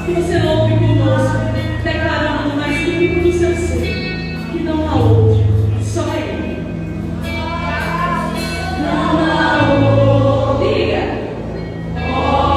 que você não ouve conosco, declarando no mais íntimo do seu ser que não há outro, só Ele. Não há outro. Diga. Oh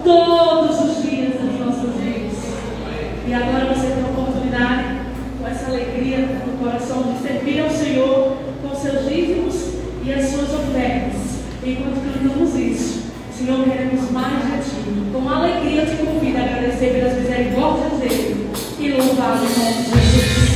todos os dias das nossas vidas. E agora você tem a oportunidade, com essa alegria no coração, de servir ao Senhor com seus dízimos e as suas ofertas. Enquanto cantamos isso, Senhor, queremos mais de Ti. Com alegria eu te convido a agradecer pelas misericórdias dele e louvar o nome de Jesus.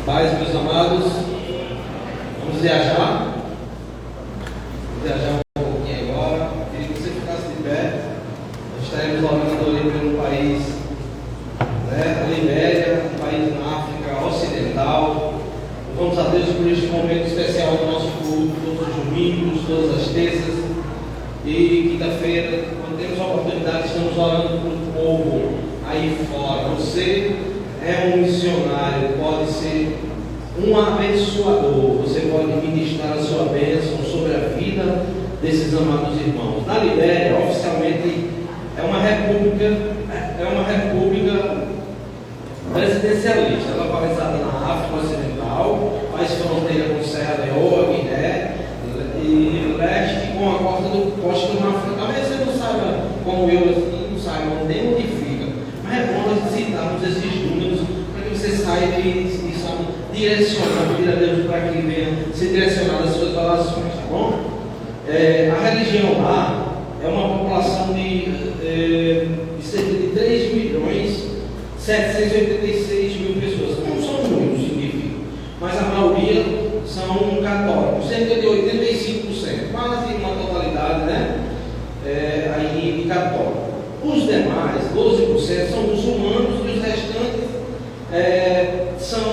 Paz, meus amados, vamos viajar um pouquinho agora. E quinta-feira, quando temos a oportunidade, estamos orando por um povo aí fora. Você é um missionário, pode ser um abençoador. Você pode ministrar a sua bênção sobre a vida desses amados irmãos. Na Libéria, oficialmente, é uma república presidencialista, localizada na África Ocidental, faz fronteira com Serra Leoa, Guiné e leste com a costa do Mar. Talvez você não saiba, como eu assim, não saiba nem onde fica, mas é bom nós citarmos esses números para que você saiba e saiba direcionar, pedir a Deus para que venha ser direcionado às suas orações, tá bom? A religião lá é uma população de cerca de 3 milhões 786 mil pessoas. Não são muitos, significa, mas a maioria são católicos, cerca de 85%, quase uma totalidade, né? Aí de católicos. Os demais, 12%, são muçulmanos e os restantes são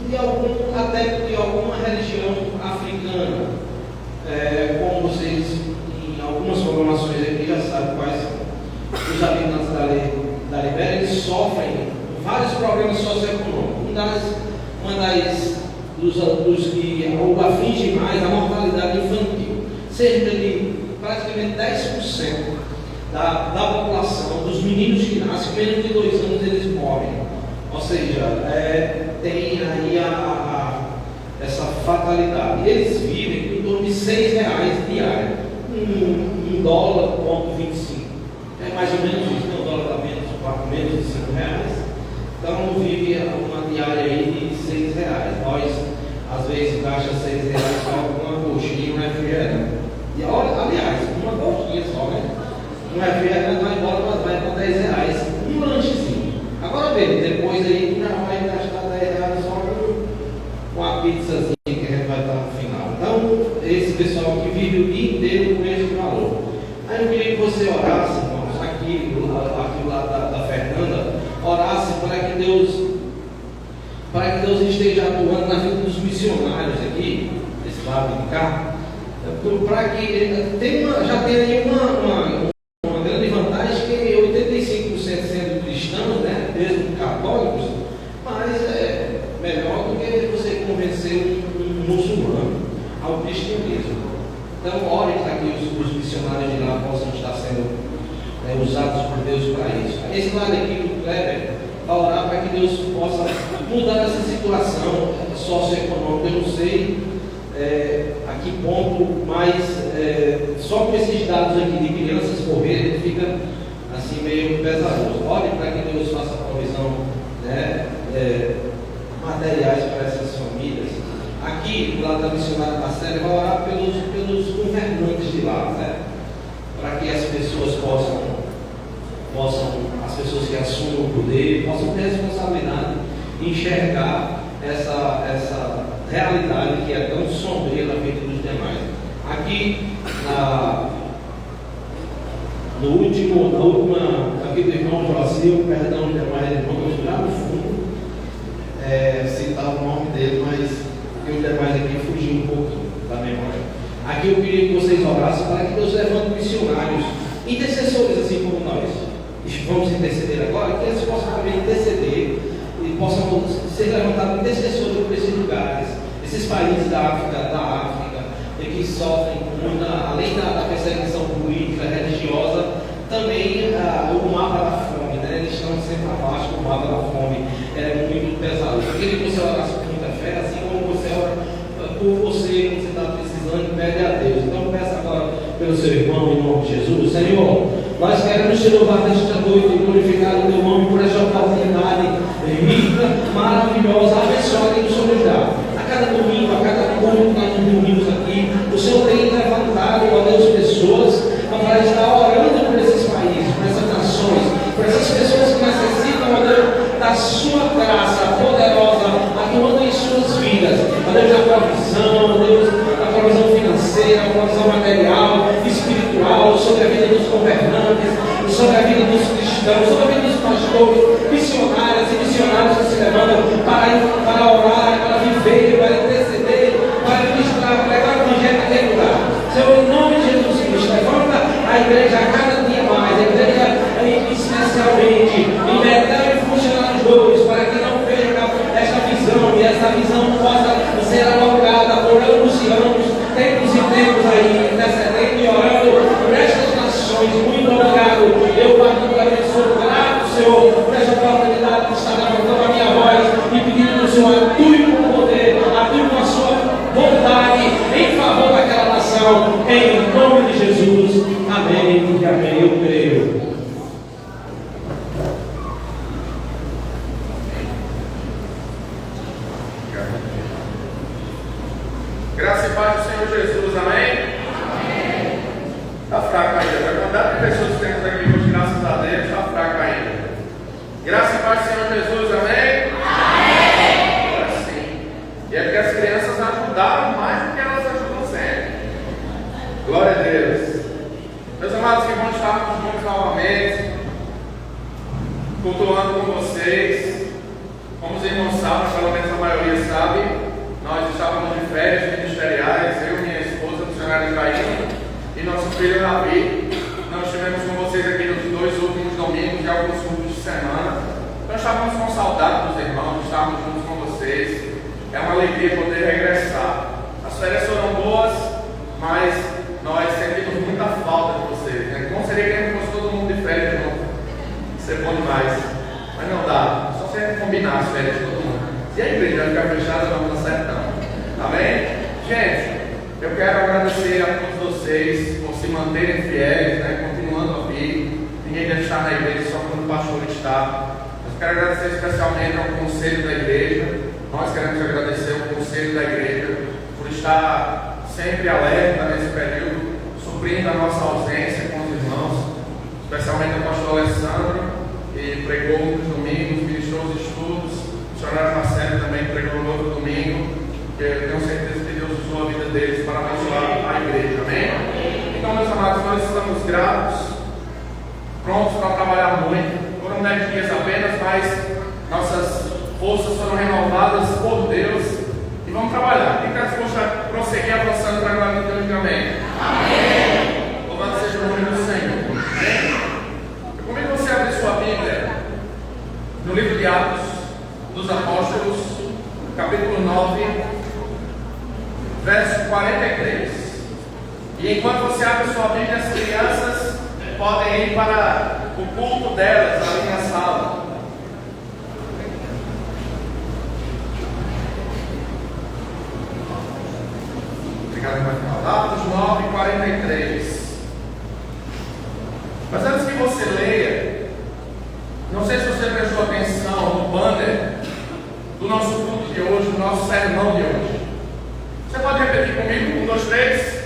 de algum adepto de alguma religião africana. Como vocês, em algumas programações aqui, já sabem quais são os habitantes da Libéria, eles sofrem vários problemas socioeconômicos. Dos que o aflige mais a mortalidade infantil. Cerca de praticamente 10% da população, dos meninos que nascem, menos de 2 anos eles morrem. Ou seja, tem aí essa fatalidade. Eles vivem em torno de R$6 diário, $1,25. É mais ou menos isso, né? O dólar está menos de R$5. Então vive uma diária aí de R$6. Nós, às vezes, gasta R$6 só com uma coxinha e um refrigerante. E olha, aliás, uma coxinha só, né? Um refrigerante vai embora, vai para R$10. Um lanchezinho. Agora veja, depois aí já vai gastar R$10 só com a pizzazinha que a gente vai estar no final. Então, esse pessoal que vive o dia inteiro com esse valor. Aí eu queria que você orasse, irmãos, aqui lá da Fernanda, orasse para que Deus esteja atuando na vida dos missionários aqui, desse lado de cá, para que já tenha aí uma grande vantagem, que 85% sendo cristãos, né, mesmo católicos, mas é melhor do que você convencer um muçulmano ao cristianismo. Então, ore para que os missionários de lá possam estar sendo usados por Deus para isso. Esse lado aqui do Kleber, para orar para que Deus possa mudar essa situação socioeconômica. Eu não sei a que ponto, mas só com esses dados aqui de crianças morrerem fica assim meio pesaroso. Ore para que Deus faça provisão, né, materiais para essas famílias. Aqui, do lado da missionária Marcela, vai orar pelos governantes de lá, né? Para que as pessoas as pessoas que assumem o poder, possam ter responsabilidade e enxergar essa realidade que é tão sombria na vida dos demais. Aqui, na última, aqui do irmão Joacil, perdão, demais irmão, eu lá no fundo, citar o nome dele, mas os demais aqui fugiu um pouquinho da memória. Aqui eu queria que vocês orassem para que Deus levante missionários, intercessores assim como nós. Vamos interceder agora, que eles possam também interceder e possam ser levantados intercessores por esses lugares, esses países da África, e que sofrem muito, além da perseguição política, religiosa, também o mapa da fome, né? Eles estão sempre abaixo do mapa da fome, é muito pesado. Eu queria que você orasse com muita fé, assim como você ora por você, quando você está precisando, pede a Deus. Então peça agora pelo seu irmão, em nome de Jesus. Senhor, nós queremos te louvar nesta noite e glorificar o teu nome por esta oportunidade rica, maravilhosa, abençoada que o Senhor nos dá. A cada domingo, a cada culto que nós nos reunimos aqui, o Senhor tem levantado, ó Deus, pessoas para estar orando por esses países, por essas nações, por essas pessoas que necessitam, ó Deus, da sua graça poderosa, atuando em suas vidas. Ó Deus, da provisão, ó Deus, da provisão financeira, da provisão material, espiritual, sobre a vida dos governantes, sobre a vida dos cristãos, sobre a vida dos pastores, missionárias e missionários que se levantam para orar, para viver, para interceder, para ministrar, para pregar o evangelho naquele lugar. Senhor, em nome de Jesus Cristo, levanta Senhor atue com poder, atue com a sua vontade em favor daquela nação, em nome de Jesus. Amém e amém. Eu creio. Graça e paz do Senhor Jesus, amém? Está fraco ainda, vai mandar para pessoas que temos aqui hoje, graças a Deus, está fraco ainda. Graça e paz do Senhor Jesus, amém? Agora sim. E é porque as crianças ajudaram mais do que elas ajudam sempre. Glória a Deus. Meus amados, que bom estarmos juntos novamente, cultuando com vocês. Como os irmãos sabem, pelo menos a maioria sabe, nós estávamos de férias ministeriais, eu, minha esposa, missionária Ibrahim, e nosso filho Davi. Nós estivemos com vocês aqui nos 2 últimos domingos e alguns cultos de semana. Nós estávamos com saudade dos irmãos, estávamos juntos com vocês. É uma alegria poder regressar. As férias foram boas, mas nós sentimos muita falta de vocês, né? Como seria que a gente fosse todo mundo de férias junto? Isso é bom demais. Mas não dá, só se a gente combinar as férias de todo mundo. Se a igreja vai ficar fechada, não está certo não. Amém? Gente, eu quero agradecer a todos vocês por se manterem fiéis, né? Continuando a vir. Ninguém deve estar na igreja só quando o pastor está. Eu quero agradecer especialmente ao conselho da igreja. Nós queremos agradecer ao conselho da igreja por estar sempre alerta nesse período, suprindo a nossa ausência com os irmãos, especialmente o pastor Alessandro, que pregou nos domingos, ministrou os estudos. O missionário Marcelo também pregou no outro domingo, que eu tenho certeza que Deus usou a vida deles para abençoar a igreja, amém? Então, meus amados, nós estamos gratos, prontos para trabalhar muito. Foram 10 dias apenas, mas nossas forças foram renovadas por Deus e vamos trabalhar. Quem está disposto a prosseguir avançando para a glória de Deus, amém? Amém! Louvado seja o nome do Senhor, amém? Eu convido você a abrir sua Bíblia no livro de Atos dos Apóstolos, capítulo 9, verso 43. E enquanto você abre sua Bíblia, as crianças podem ir para o culto delas ali na sala. Obrigado, irmão. Atos 9, 43. Mas antes que você leia, não sei se você prestou atenção no banner do nosso culto de hoje, do nosso sermão de hoje. Você pode repetir comigo? 1, 2, 3.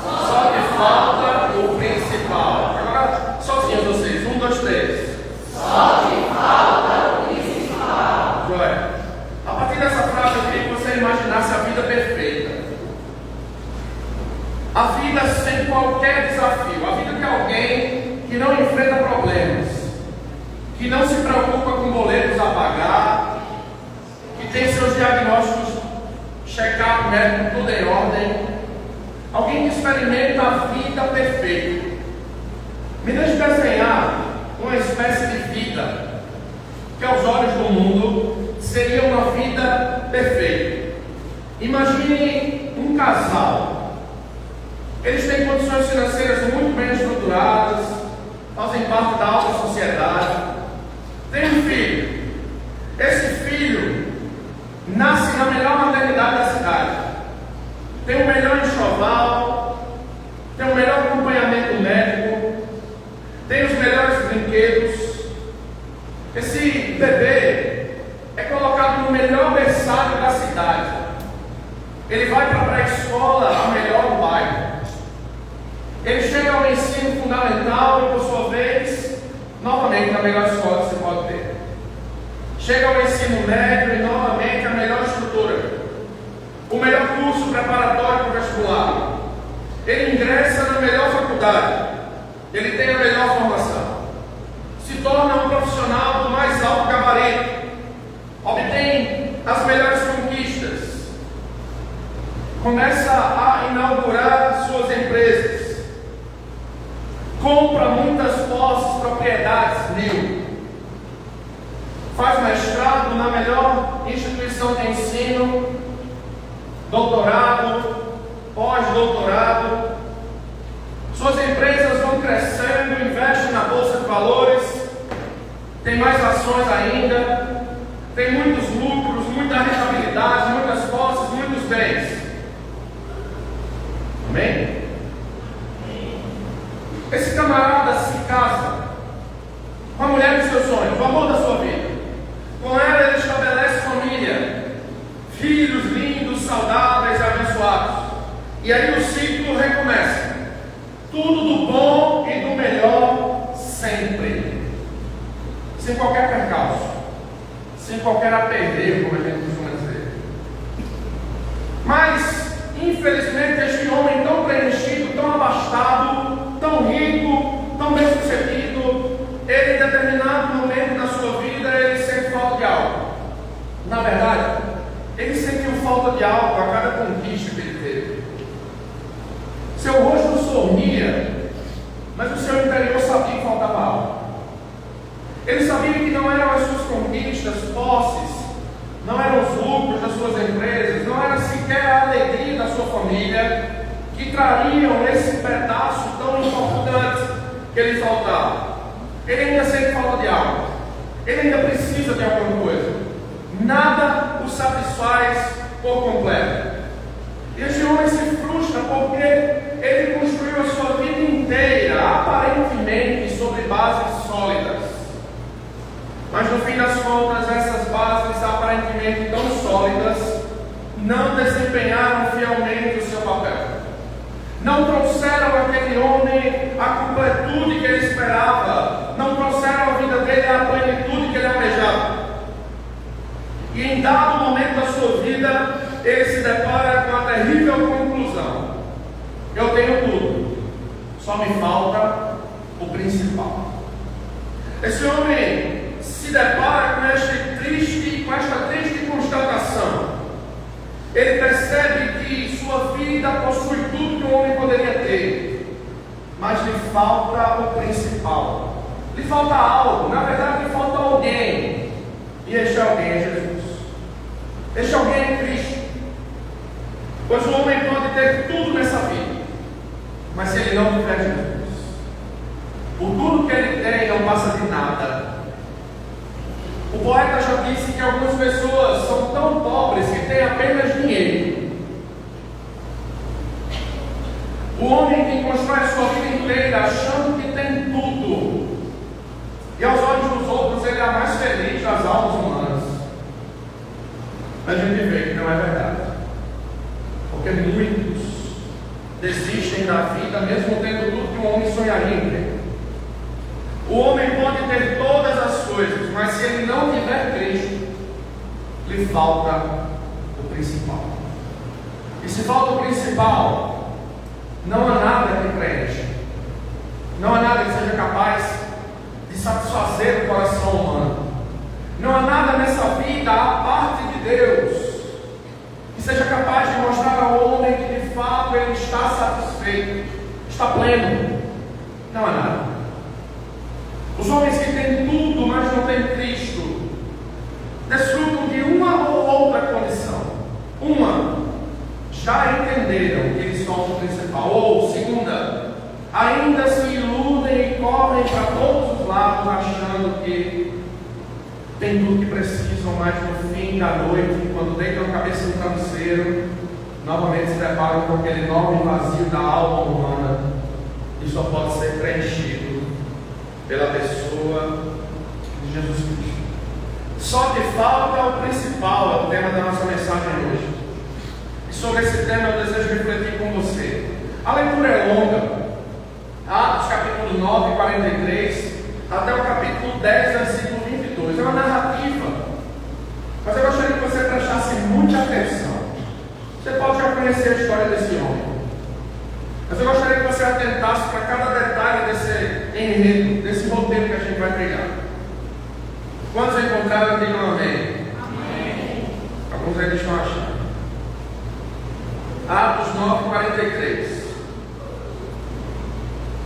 Só que falta o principal. Agora, sozinhos vocês. 1, 2, 3. Só que falta o principal. Joia. A partir dessa frase, eu queria que você imaginasse a vida perfeita. A vida sem qualquer desafio. A vida de alguém que não enfrenta problemas, que não se preocupa com boletos a pagar, que tem seus diagnósticos check-up médico tudo em ordem. Alguém que experimenta a vida perfeita. Me deixe desenhar uma espécie de vida que aos olhos do mundo seria uma vida perfeita. Imagine um casal. Eles têm condições financeiras muito bem estruturadas, fazem parte da alta sociedade, tem um filho. Esse filho nasce na melhor maternidade da cidade, tem o melhor enxoval, tem o melhor acompanhamento médico, tem os melhores brinquedos. Esse bebê é colocado no melhor berçário da cidade. Ele vai para a pré-escola, a melhor do bairro. Ele chega ao ensino fundamental e, por sua vez, novamente a melhor escola que você pode ter. Chega ao ensino médio e, novamente, a melhor estrutura. O melhor curso preparatório para o vestibular. Ele ingressa na melhor faculdade. Ele tem a melhor formação. Se torna um profissional do mais alto gabarito. Obtém as melhores conquistas. Começa a inaugurar suas empresas. Compra muitas posses, propriedades mil. Faz mestrado na melhor instituição de ensino, doutorado, pós-doutorado. Suas empresas vão crescendo, investem na bolsa de valores, tem mais ações ainda, tem muitos lucros, muita Esse camarada se casa com a mulher dos seus sonhos, o amor da sua vida. Com ela ele estabelece família, filhos lindos, saudáveis e abençoados. E aí o ciclo recomeça. Tudo do bom e do melhor sempre. Sem qualquer percalço, sem qualquer aperreio, como a gente costuma dizer. Mas, infelizmente, este homem tão preenchido, tão abastado, tão rico, tão bem-sucedido, ele em determinado momento da sua vida, ele sente falta de algo. Na verdade, ele sentiu falta de algo a cada conquista que ele teve. Seu rosto sorria, mas o seu interior sabia que faltava algo. Ele sabia que não eram as suas conquistas, posses, não eram os lucros das suas empresas, não era sequer a alegria da sua família que trariam esse pedaço tão importante que lhe faltava. Ele ainda sente falta de algo. Ele ainda precisa de alguma coisa. Nada o satisfaz por completo. E este homem se frustra porque ele construiu a sua vida inteira, aparentemente, sobre bases sólidas. Mas no fim das contas, essas bases aparentemente tão sólidas não desempenharam fielmente o seu papel. Não trouxeram àquele homem a completude que ele esperava. Não trouxeram à vida dele a plenitude que ele almejava. E em dado momento da sua vida, ele se depara com a terrível conclusão: eu tenho tudo, só me falta o principal. Esse homem se depara com esta triste constatação. Ele percebe que sua vida possui tudo que um homem poderia ter, mas lhe falta o principal. Lhe falta algo, na verdade lhe falta alguém. E este alguém é Jesus. Este alguém é Cristo. Pois o homem pode ter tudo nessa vida, mas se ele não tiver Jesus, por tudo que ele tem não passa de nada. O poeta já disse que algumas pessoas são tão pobres que têm apenas dinheiro. O homem que constrói a sua vida inteira achando que tem tudo, e aos olhos dos outros ele é a mais feliz das almas humanas, a gente vê que não é verdade. Porque muitos desistem da vida mesmo tendo tudo que um homem sonharia em ter. O homem pode ter todas as coisas, mas se ele não tiver Cristo, lhe falta o principal. E se falta o principal, não há nada que preencha. Não há nada que seja capaz de satisfazer o coração humano. Não há nada nessa vida, à parte de Deus, que seja capaz de mostrar ao homem que de fato ele está satisfeito, está pleno. Não há nada. Os homens que têm tudo, mas não têm Cristo, desfrutam de uma ou outra condição. Uma, já entenderam que eles são o principal. Ou, segunda, ainda se iludem e correm para todos os lados, achando que tem tudo que precisam, mas no fim da noite, quando deitam a cabeça no travesseiro, novamente se deparam com aquele enorme vazio da alma humana, que só pode ser preenchido pela pessoa de Jesus Cristo. Só que falta o principal, é o tema da nossa mensagem hoje. E sobre esse tema eu desejo refletir com você. A leitura é longa, Atos capítulo 9, 43, até o capítulo 10, versículo 22. É uma narrativa, mas eu gostaria que você prestasse muita atenção. Você pode já conhecer a história desse homem, mas eu gostaria que você atentasse para cada detalhe desse enredo, desse roteiro que a gente vai trilhar. Quantos encontraram, digam amém. Amém. Alguns ainda estão achando. Atos 9, 43.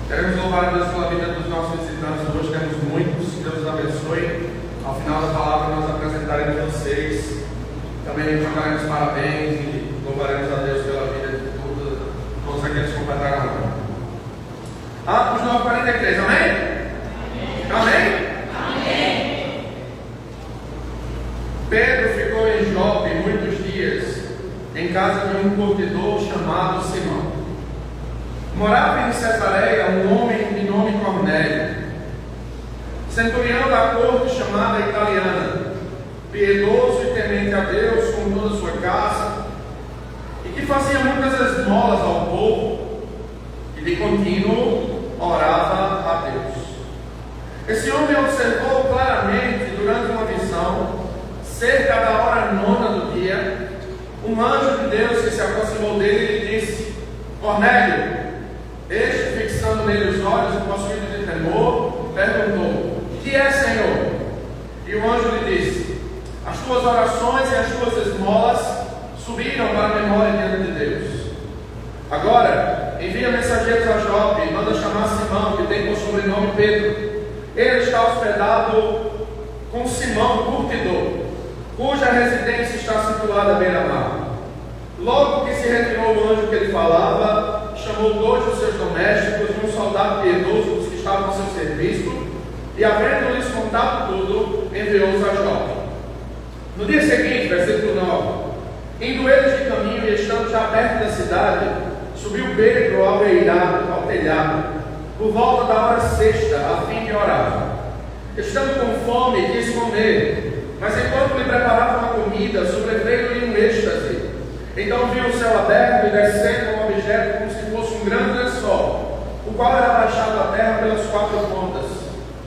Queremos louvar a Deus pela vida dos nossos visitantes. Hoje temos muitos, que Deus os abençoe. Ao final da palavra nós apresentaremos vocês. Também jogaremos parabéns e louvaremos a Deus pela vida de todos aqueles que completaram a hora. Atos 9, 43, amém? Amém? Amém? Amém. Pedro ficou em Jope muitos dias, em casa de um curtidor chamado Simão. Morava em Cesareia um homem de nome Cornélio, centurião da corte chamada italiana, piedoso e temente a Deus com toda a sua casa, e que fazia muitas esmolas ao povo, e de contínuo orava a Deus. Esse homem observou claramente durante uma visão, cerca da hora 9 do dia, um anjo de Deus que se aproximou dele e lhe disse: Cornélio. Este, fixando nele os olhos, possuído de temor, perguntou: que é, Senhor? E o anjo lhe disse: as tuas orações e as tuas esmolas subiram para a memória diante de Deus. Agora, envia mensageiros a Jope e manda chamar Simão, que tem por sobrenome Pedro. Ele está hospedado com Simão, curtidor, cuja residência está situada à beira-mar. Logo que se retirou o anjo que ele falava, chamou 2 dos seus domésticos e um soldado piedoso dos que estavam ao seu serviço, e, havendo-lhes contado tudo, enviou-os a Jope. No dia seguinte, versículo 9, indo eles de caminho e estando já perto da cidade, subiu Pedro ao telhado, por volta da hora 6, a fim de orar. Estando com fome, quis comer, mas enquanto lhe preparavam a comida, sobreveio-lhe um êxtase. Então viu o céu aberto e descendo um objeto como se fosse um grande lençol, o qual era baixado à terra pelas 4 pontas,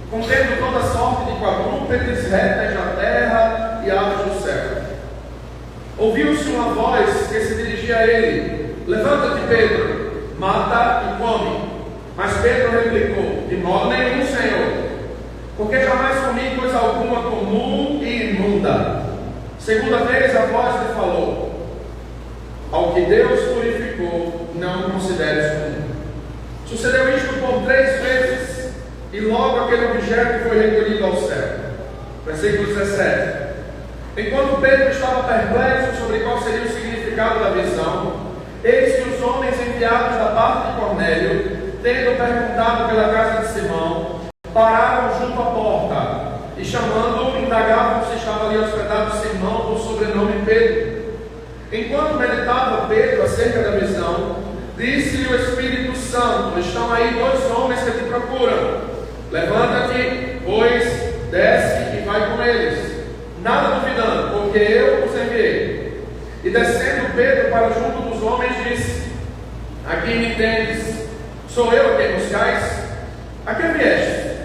contendo toda sorte de quadrúpedes, répteis na terra e aves do céu. Ouviu-se uma voz que se dirigia a ele: levanta-te, Pedro, mata e come. Mas Pedro replicou: de modo nenhum, Senhor, porque jamais comi coisa alguma comum e imunda. Segunda vez a voz lhe falou: ao que Deus purificou, não consideres comum. Sucedeu isto por 3 vezes, e logo aquele objeto foi recolhido ao céu. Versículo 17. Enquanto Pedro estava perplexo sobre qual seria o significado da visão, eis que os homens enviados da parte de Cornélio, tendo perguntado pela casa de Simão, pararam junto à porta, e chamando-o, indagavam se estava ali hospedado Simão, por sobrenome Pedro. Enquanto meditava Pedro acerca da visão, disse-lhe o Espírito Santo: estão aí 2 homens que te procuram. Levanta-te, pois, desce e vai com eles, nada duvidando, porque eu os enviei. E descendo Pedro para junto dos homens, disse: aqui me tendes, sou eu a quem buscais? A quem vieste?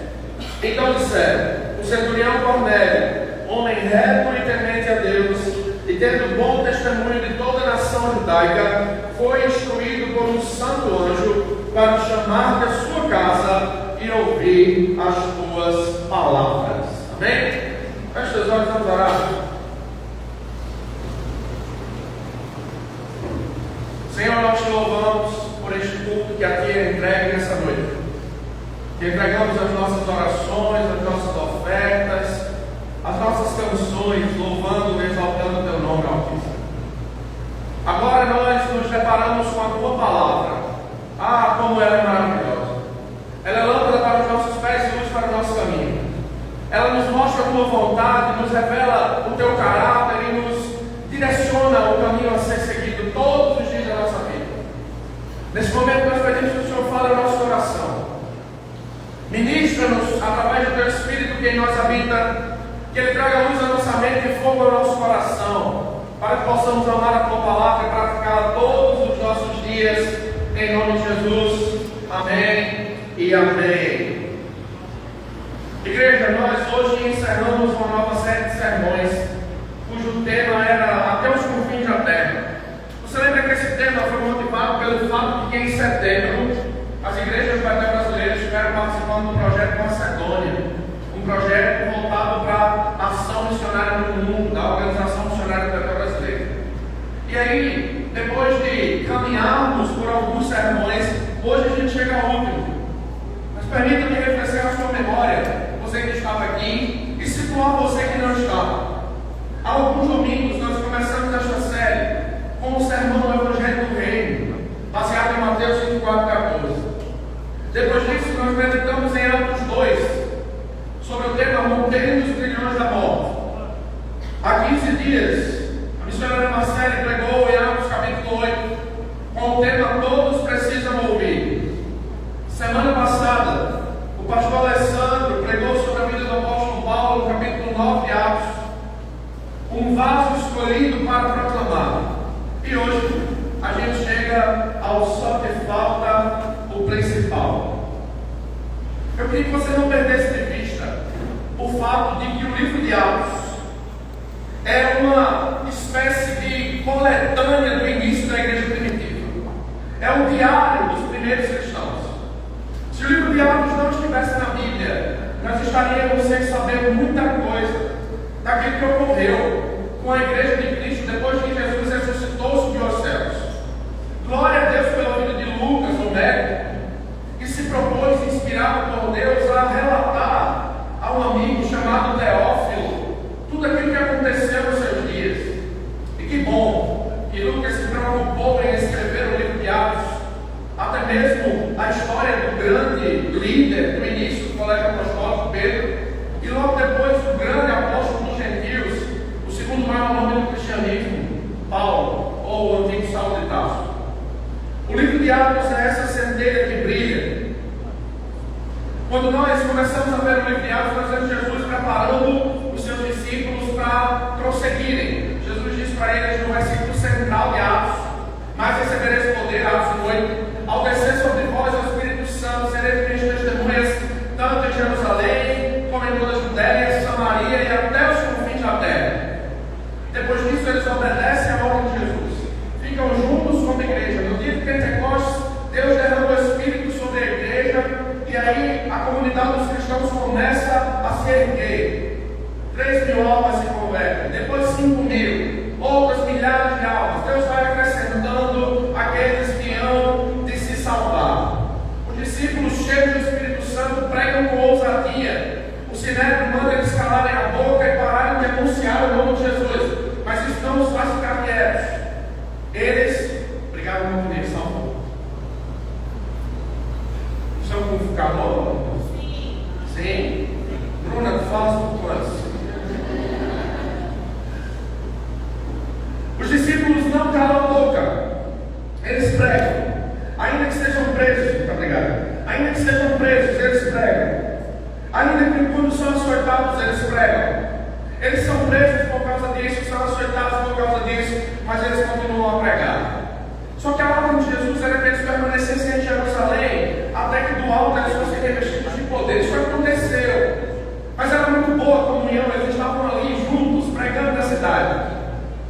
Então disseram: o centurião Cornélio, homem reto e temente a Deus, e tendo bom testemunho de toda a nação judaica, foi instruído por um santo anjo para chamar-te à sua casa e ouvir as tuas palavras. Amém? Feche os olhos, vamos orar. Senhor, nós te louvamos por este culto que a Ti é entregue nessa noite. Te entregamos as nossas orações, as nossas ofertas, as nossas canções, louvando e exaltando o Teu nome, Altíssimo. Agora nós nos deparamos com a Tua palavra. Ah, como ela é maravilhosa! Ela é lâmpada para os nossos pés e luz para o nosso caminho. Ela nos mostra a Tua vontade, nos revela o Teu caráter e nos direciona o caminho a ser seguido todos os dias da nossa vida. Nesse momento nós pedimos que o Senhor fale ao nosso coração. Ministra-nos através do Teu Espírito que em nós habita, que Ele traga luz à nossa mente e fogo ao nosso coração, para que possamos amar a Tua palavra e praticá-la todos os nossos dias, em nome de Jesus. Amém e amém. Igreja, nós hoje encerramos uma nova série de sermões, cujo tema era Até os Confins da Terra. Você lembra que esse tema foi motivado pelo fato de que em setembro as igrejas brasileiras estiveram participando do projeto Macedônia, um projeto voltado para a ação missionária no mundo, da Organização Missionária Brasileira. E aí, depois de caminharmos por alguns sermões, hoje a gente chega ao último. Mas permita-me refrescar a sua memória, você que estava aqui, e situar você que não estava. Há alguns domingos nós começamos esta série com o sermão do Evangelho do Reino, baseado em Mateus 24:14. Depois disso, nós meditamos em Atos 2, sobre o tema Rompendo os Grilhões da Morte. Há 15 dias, a missionária Marcele pregou em Atos capítulo 8, com o tema Todos Precisam Ouvir. Semana passada, um vaso escolhido para proclamar. E hoje a gente chega ao só que falta o principal. Eu queria que você não perdesse de vista o fato de que o livro de Atos é uma espécie de coletânea do início da igreja primitiva. É o diário dos primeiros cristãos. Se o livro de Atos não estivesse na Bíblia, nós estaríamos sem saber muita coisa daquilo que ocorreu com a igreja de Cristo depois que Jesus ressuscitou, subiu aos céus. Glória a Deus pela vida de Lucas, o médico, que se propôs, inspirado por Deus, a relatar a um amigo chamado Teófilo tudo aquilo que aconteceu nos seus dias. E que bom que Lucas se preocupou em escrever o livro de Atos, até mesmo a história do grande líder do início do colégio apostólico, Pedro, e logo depois o grande apóstolo dos gentios, o segundo maior nome do cristianismo, Paulo, ou o antigo Saulo de Tarso. O livro de Atos é essa centelha que brilha. Quando nós começamos a ver o livro de Atos, nós vemos Jesus preparando os seus discípulos para prosseguirem. Jesus diz para eles no versículo central de Atos: mas recebereis poder, Atos 8, ao descer sobre vós o Espírito Santo, sereis minhas testemunhas, tanto em Jerusalém, como em toda a Judéia, Samaria e até os confins da terra. Depois disso, eles obedecem à ordem de Jesus, ficam juntos como igreja. No dia de Pentecostes, Deus derrama o Espírito sobre a igreja, e aí a comunidade dos cristãos começa a se erguer. 3.000 almas se convertem, depois 5.000, outras milhares de almas. Deus vai acrescentando aqueles que hão de se salvar. Os discípulos cheios do Espírito Santo pregam com ousadia. O Sinédrio manda eles calarem a boca e pararem de anunciar o nome de Jesus. Mas isso não os faz ficar quietos. Eles, obrigado muito nisso, salvou. São como ficar louco? Sim. Sim. Bruna, tu fala por quantos? Os discípulos não calam a boca. Eles pregam. Ainda que sejam presos, muito obrigado. Ainda que sejam presos, eles pregam. Ainda que quando são açoitados, eles pregam. Eles são presos por causa disso, são açoitados por causa disso, mas eles continuam a pregar. Só que a ordem de Jesus era que eles permanecessem em Jerusalém, até que do alto eles fossem revestidos de poder. Isso aconteceu. Mas era muito boa a comunhão, eles estavam ali juntos, pregando na cidade.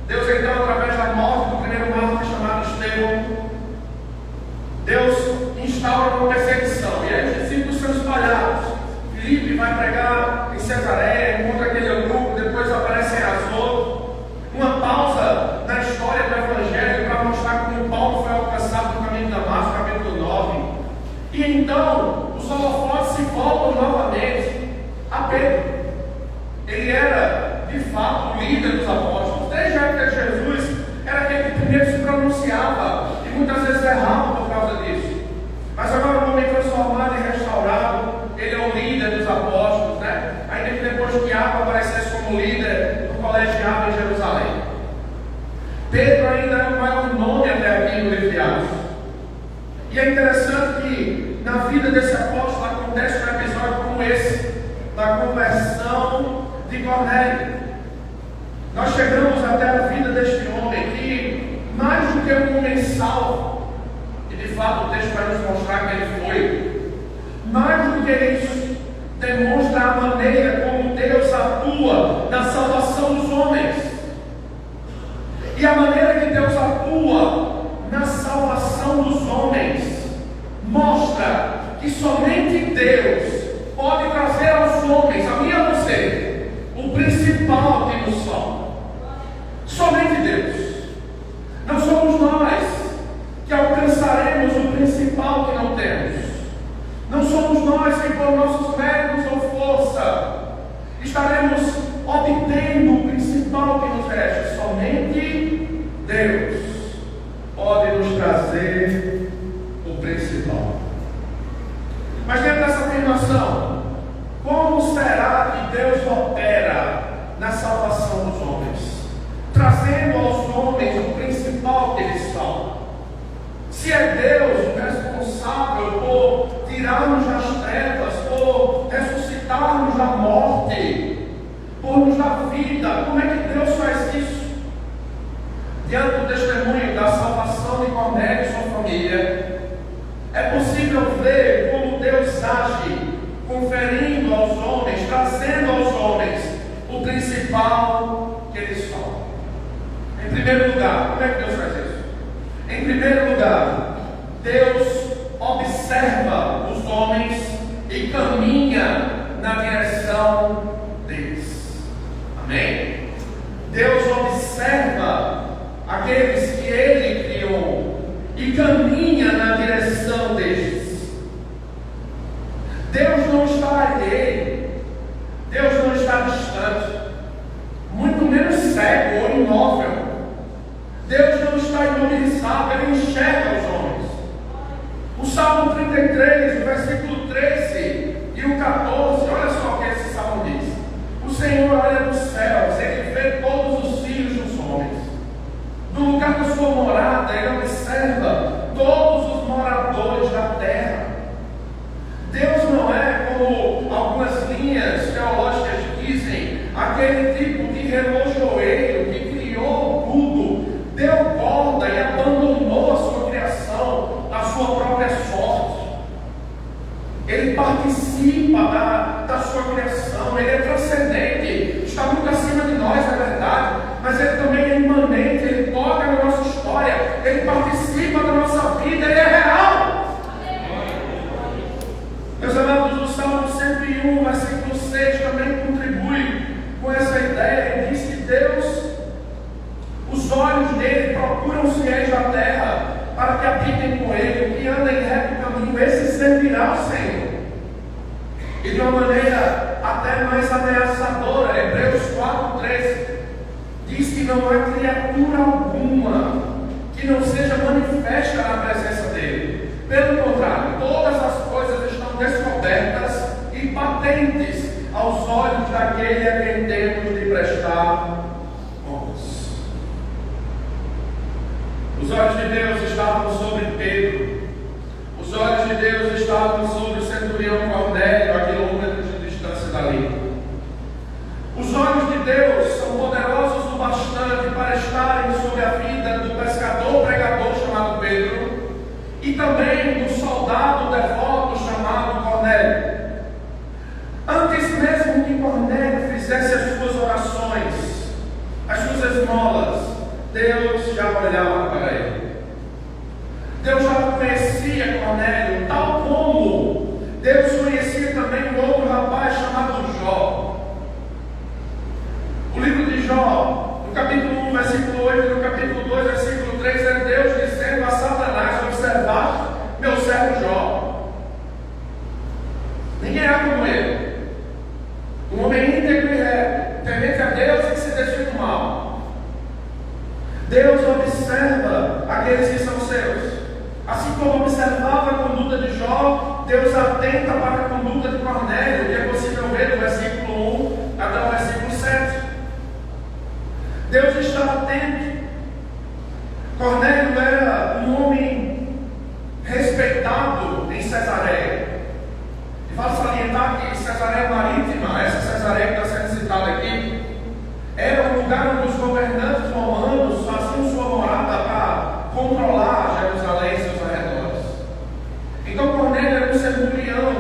Deus então, através da morte do primeiro mártir chamado Estevão, Deus instaura uma perseguição, e aí os discípulos são espalhados. Filipe vai pregar em Cesareia, encontra aquele grupo, depois aparece em Azoto. Uma pausa na história do Evangelho para mostrar como Paulo foi alcançado no caminho de Damasco, capítulo 9. E então os holofotes se voltam novamente a Pedro. Ele era de fato o líder dos apóstolos. Desde a época de Jesus, era aquele que primeiro se pronunciava e muitas vezes errava por causa disso. Mas agora o homem transformado e restaurado, ele é o líder dos apóstolos, né? Ainda que depois que Tiago aparecesse como líder do colegiado em Jerusalém. Pedro ainda é o maior nome até aqui no livro de Atos. E é interessante que na vida desse apóstolo acontece um episódio como esse, da conversão de Cornélio. Nós chegamos até a vida deste homem que, mais do que um homem salvo, e de fato o texto vai nos mostrar que ele foi, mais do que isso, demonstra a maneira como Deus atua na salvação dos homens. E a maneira que Deus atua na salvação dos homens mostra que somente Deus pode trazer aos homens, a mim e a você, o principal que nos salva. Somente Deus. Não somos nós que alcançaremos o principal que não temos. Não somos nós que por nossos méritos ou força estaremos obtendo o principal que nos resta. Somente Deus pode nos trazer o principal. Mas dentro dessa afirmação, como será que Deus opera na salvação dos homens? Trazendo aos homens o principal que eles são. Se é Deus o responsável por tirar-nos das trevas, por ressuscitar-nos da morte, por nos dar vida, como é que Deus faz diante do testemunho da salvação de Cornélio e sua família, é possível ver como Deus age, conferindo aos homens, trazendo aos homens o principal que eles falam. Em primeiro lugar, como é que Deus faz isso? Em primeiro lugar, Deus observa os homens e caminha na direção deles. Amém? Deus observa aqueles que Ele criou e caminha na direção deles. Deus não está alheio, Deus não está distante, muito menos cego ou imóvel. Deus não está imobilizado, Ele enxerga os homens. O Salmo 33, o versículo 13 e o 14, olha só o que esse Salmo diz. O Senhor olha dos céus, Ele vê todos os filhos dos homens. Do lugar da sua morada, Ele observa todos os moradores da terra. Deus não é, como algumas linhas teológicas dizem, aquele tipo de relojoeiro que criou tudo, deu corda e abandonou a sua criação, a sua própria sorte. Ele participa da sua criação, Ele é transcendente, está muito acima de nós, é verdade, mas Ele também é imanente, Ele toca na nossa história, Ele participa da nossa vida, Ele é real. Meus amados, o Salmo 101, versículo 6 também contribui com essa ideia. Ele diz que Deus, os olhos dele procuram os fiéis da terra para que habitem com Ele, o que anda em reto caminho, esse servirá ao Senhor. E de uma maneira até mais ameaçadora, Hebreus 4:13 diz que não há criatura alguma que não seja manifesta na presença dele. Pelo contrário, todas as coisas estão descobertas e patentes aos olhos daquele a quem temos de prestar contas. Os olhos de Deus estavam sobre Pedro. Os olhos de Deus estavam sobre o centurião Cornélio, a quilômetros de distância dali. Os olhos de Deus são poderosos o bastante para estarem sobre a vida do pescador pregador chamado Pedro e também do soldado devoto chamado Cornélio. Antes mesmo que Cornélio fizesse as suas orações, as suas esmolas, Deus já olhava para ele. Deus já conhecia Cornélio, tal como Deus conhecia também um outro rapaz chamado Jó. O livro de Jó, no capítulo 1, versículo 8, e no capítulo 2, versículo 3, é Deus dizendo a Satanás: observar meu servo Jó. Ninguém há como ele. Um homem íntegro e reto, temente a Deus e que se desvia do mal. Deus observa aqueles que são seus. Assim como observava a conduta de Jó, Deus atenta para a conduta de Cornélio, que é possível ver do versículo 1 até o versículo 7. Deus está atento. Cornélio era um homem respeitado em Cesareia. E vale salientar que Cesareia Marítima, essa Cesareia que está sendo citada aqui, era um lugar onde os governantes romanos faziam sua morada para controlar Jerusalém e seus arredores. Então Cornélio era um centurião,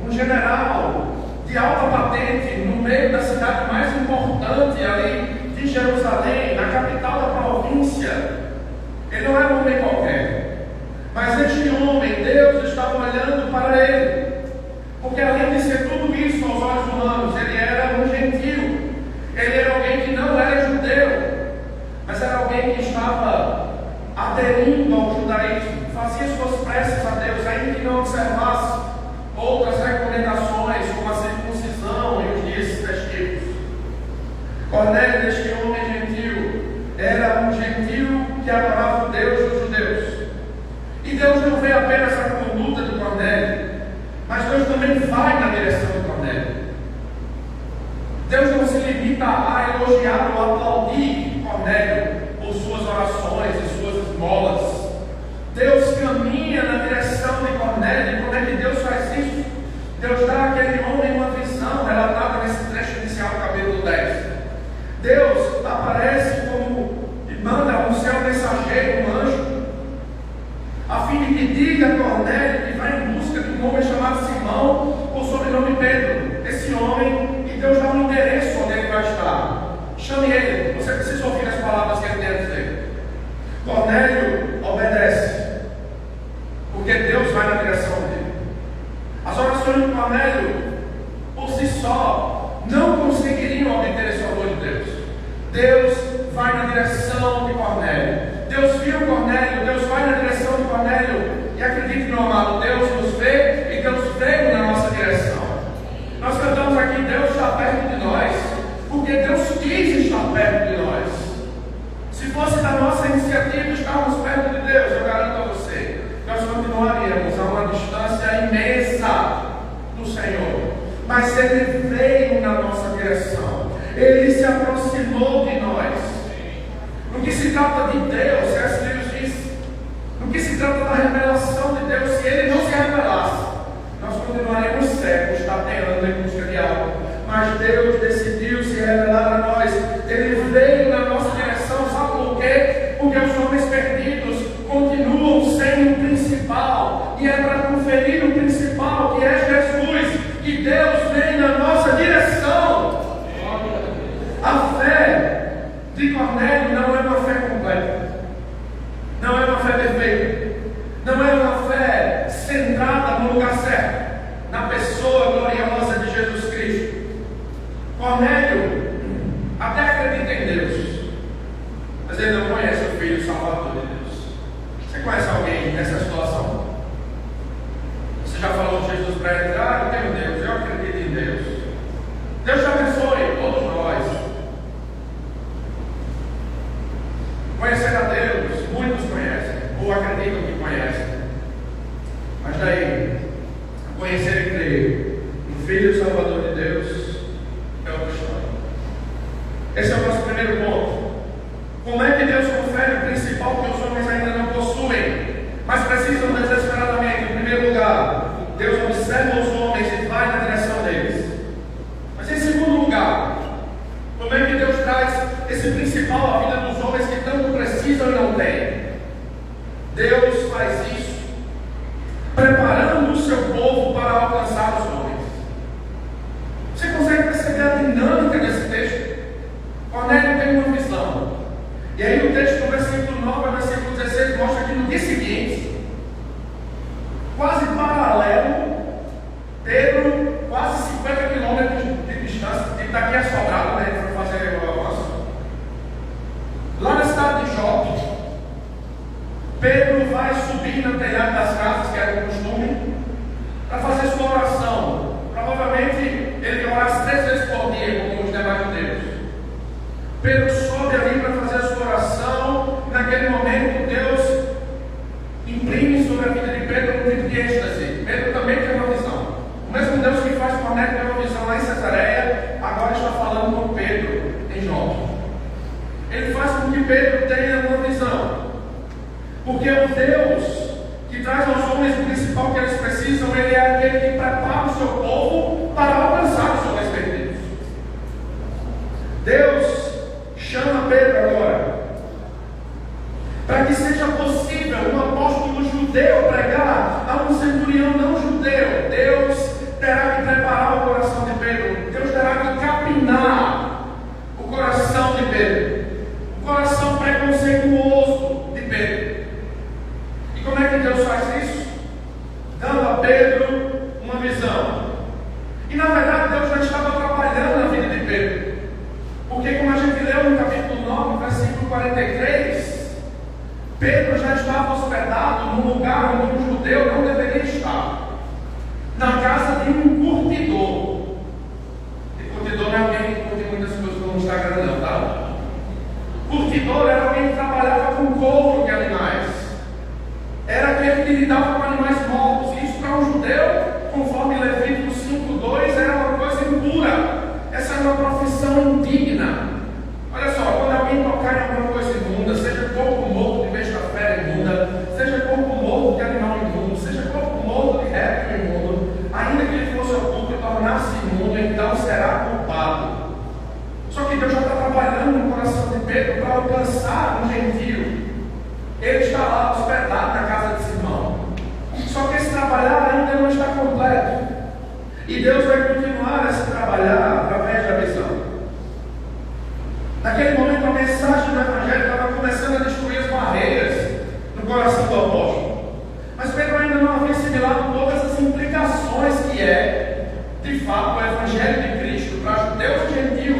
um general de alta patente no meio da cidade mais importante ali de Jerusalém, na capital da província. Ele não era um homem qualquer, mas este homem, Deus estava olhando para ele, porque além de ser tudo isso aos olhos humanos, ele era um gentio, ele era alguém que não era judeu, mas era alguém que estava aderindo ao judaísmo, fazia suas preces a Deus, ainda que não observasse outras recomendações, como a circuncisão e os dias festivos. Cornélio, este homem gentil, era um gentil que adorava o Deus dos judeus. E Deus não vê apenas a conduta de Cornélio, mas Deus também vai na direção de Cornélio. Deus não se limita a elogiar ou aplaudir Cornélio por suas orações e suas esmolas. Deus caminha na direção de Cornélio. E como é que Deus faz isso? Deus dá àquele homem uma visão relatada nesse trecho inicial do capítulo 10. Deus aparece como e manda um ele. Você precisa ouvir as palavras que ele tem a dizer. Cornélio obedece, porque Deus vai na direção dele. As orações de Cornélio, por si só, não conseguiriam obter esse favor de Deus. Deus vai na direção de Cornélio. Deus viu Cornélio, Deus vai na direção de Cornélio. E acredite, meu amado, Deus nos vê e Deus veio na nossa direção. Nós cantamos aqui, Deus está perto de nós, porque Deus quis estar perto de nós. Se fosse da nossa iniciativa estarmos perto de Deus, eu garanto a você, nós continuaríamos a uma distância imensa do Senhor. Mas Ele veio na nossa direção, Ele se aproximou de nós. No que se trata de Deus, C.S. Lewis diz, no que se trata da revelação de Deus, se Ele não se revelasse, nós continuaremos cegos, tateando em busca de algo. Mas Deus decidiu se revelar a nós. Ele veio na nossa direção, sabe por quê? Porque os homens perdidos continuam sem o principal. E é para conferir o principal, que é Jesus, que Deus vem na nossa direção. A fé de Cornélio não é uma fé completa. Não é uma fé perfeita. Não é uma fé centrada no lugar certo, na pessoa gloriosa de Jesus Cristo. Cornélio até acredita em Deus, mas ele não conhece o Filho Salvador de Deus. Você conhece alguém nessa situação? Você já falou de Jesus para ele? Eu tenho Deus, eu acredito em Deus. Deus te abençoe, todos nós. Conhecer a Deus, muitos conhecem, ou acreditam que conhecem. Mas daí, conhecer e crer no Filho Salvador de Deus é outra história. Esse é o nosso primeiro ponto. Como é que Deus confere o principal que os homens ainda não possuem, mas precisam desesperadamente? Em primeiro lugar, Deus observa os homens e vai na direção deles. Mas em segundo lugar, como é que Deus traz esse principal à vida dos homens que tanto precisam e não têm? Deus faz isso preparando o seu povo para alcançar os homens. Você consegue perceber a dinâmica desse texto? Cornélio tem uma visão. E aí o texto do versículo 9 ao versículo 16 mostra que no dia seguinte, quase paralelo, Pedro, quase 50 quilômetros de distância, ele está aqui assobrado, né, para fazer o avanço. Lá na cidade de Jope, Pedro vai subir no telhado das casas, que era o costume, para fazer sua oração. Provavelmente ele orasse 3 vezes por dia, como os demais judeus. Pedro sobe ali para fazer a sua oração. Naquele momento, Deus imprime sobre a vida de Pedro um tipo de êxtase. Pedro também tem uma visão. O mesmo Deus que faz Cornélio ter uma visão lá em Cesareia, agora está falando com Pedro em Jope. Ele faz com que Pedro tenha uma visão. Porque o Deus que traz aos homens o principal que eles precisam, Ele é aquele que prepara o seu povo para alcançar os homens perdidos. Deus chama Pedro agora, para que seja possível um apóstolo judeu pregar a um centurião não judeu. Deus terá que preparar o coração de Pedro. Deus terá que capinar o coração de Pedro, o coração preconceituoso de Pedro. E como é que Deus faz isso? Dando a Pedro uma visão. E na verdade Deus já estava trabalhando na vida de Pedro. Porque como a gente leu no capítulo 9, versículo 43, Pedro já estava hospedado num lugar onde um judeu não deveria estar. Na casa de um curtidor. E curtidor não é alguém que curte muitas coisas no Instagram não, tá? Curtidor era alguém que trabalhava com couro de animais. Era aquele que lidava com animais mortos. E isso para um judeu, conforme Levítico 5:2, era uma coisa impura. Essa é uma profissão indigna. Olha só, quando alguém tocar em alguma coisa imunda, seja corpo morto de besta-fera imunda, seja corpo morto de animal imundo, seja corpo morto de réptil imundo, ainda que ele fosse oculto e tornasse imundo, então será culpado. Só que Deus já está trabalhando no coração de Pedro para alcançar um gentio. Ele está lá hospedado na casa desse irmão. Só que esse trabalhar ainda não está completo. E Deus vai continuar a se trabalhar através da visão. Naquele momento, a mensagem do Evangelho estava começando a destruir as barreiras no coração do apóstolo. Mas Pedro ainda não havia assimilado todas as implicações que é, de fato, o Evangelho de Cristo para judeus e gentios,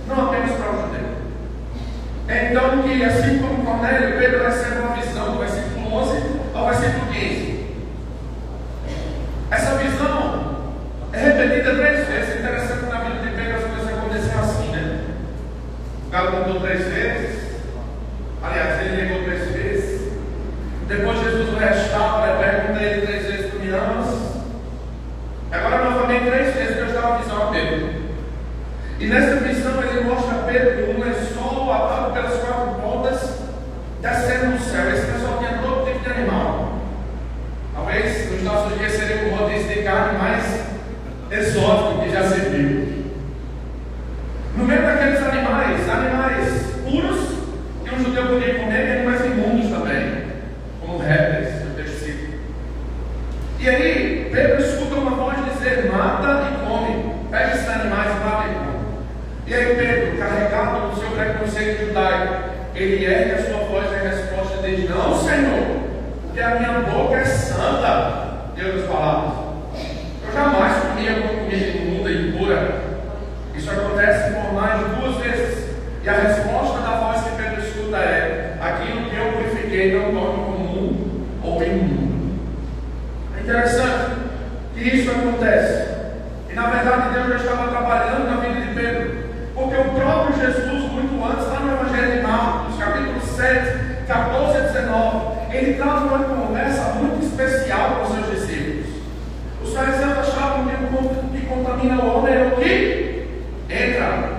não apenas para os judeus. Então, que assim como Cornélio, Pedro recebe uma visão do versículo 11 ao versículo 15. Essa visão é repetida 3 vezes. É interessante que na vida de Pedro as coisas aconteceram assim, né? O cara contou 3 vezes. Aliás, ele negou 3 vezes. Depois Jesus o restaura, pergunta ele 3 vezes: tu me amas? Agora novamente 3 vezes Deus dá uma visão a Pedro. E nessa visão ele mostra a Pedro um lençol atado pelas 4 pontas descendo no céu. Esse lençol tinha todo tipo de animal. Talvez nos nossos dias seria um rodízio de carne mais exótico que já se viu. No meio daqueles animais puros que um judeu podia comer, e animais imundos também, como répteis, o texto cita. E aí Pedro escuta uma voz dizer: mata e come, pega esses animais e mata e come. E aí Pedro, carregado do seu preconceito judaico, ele ergue a sua voz e a resposta diz: não, Senhor, porque a minha boca é santa. Em outras palavras, eu jamais comia com comida imunda e impura. Isso acontece por mais de 2 vezes. E a resposta da voz que Pedro escuta é: aquilo que eu purifiquei não torne comum ou imundo. É interessante que isso acontece. E na verdade Deus já estava trabalhando na vida de Pedro, porque o próprio Jesus, muito antes, lá no Evangelho de Marcos, capítulo 7, 14 a 19, ele estava numa conversa muito especial com seus discípulos. Os fariseus achavam que o que contamina o homem é o que entra.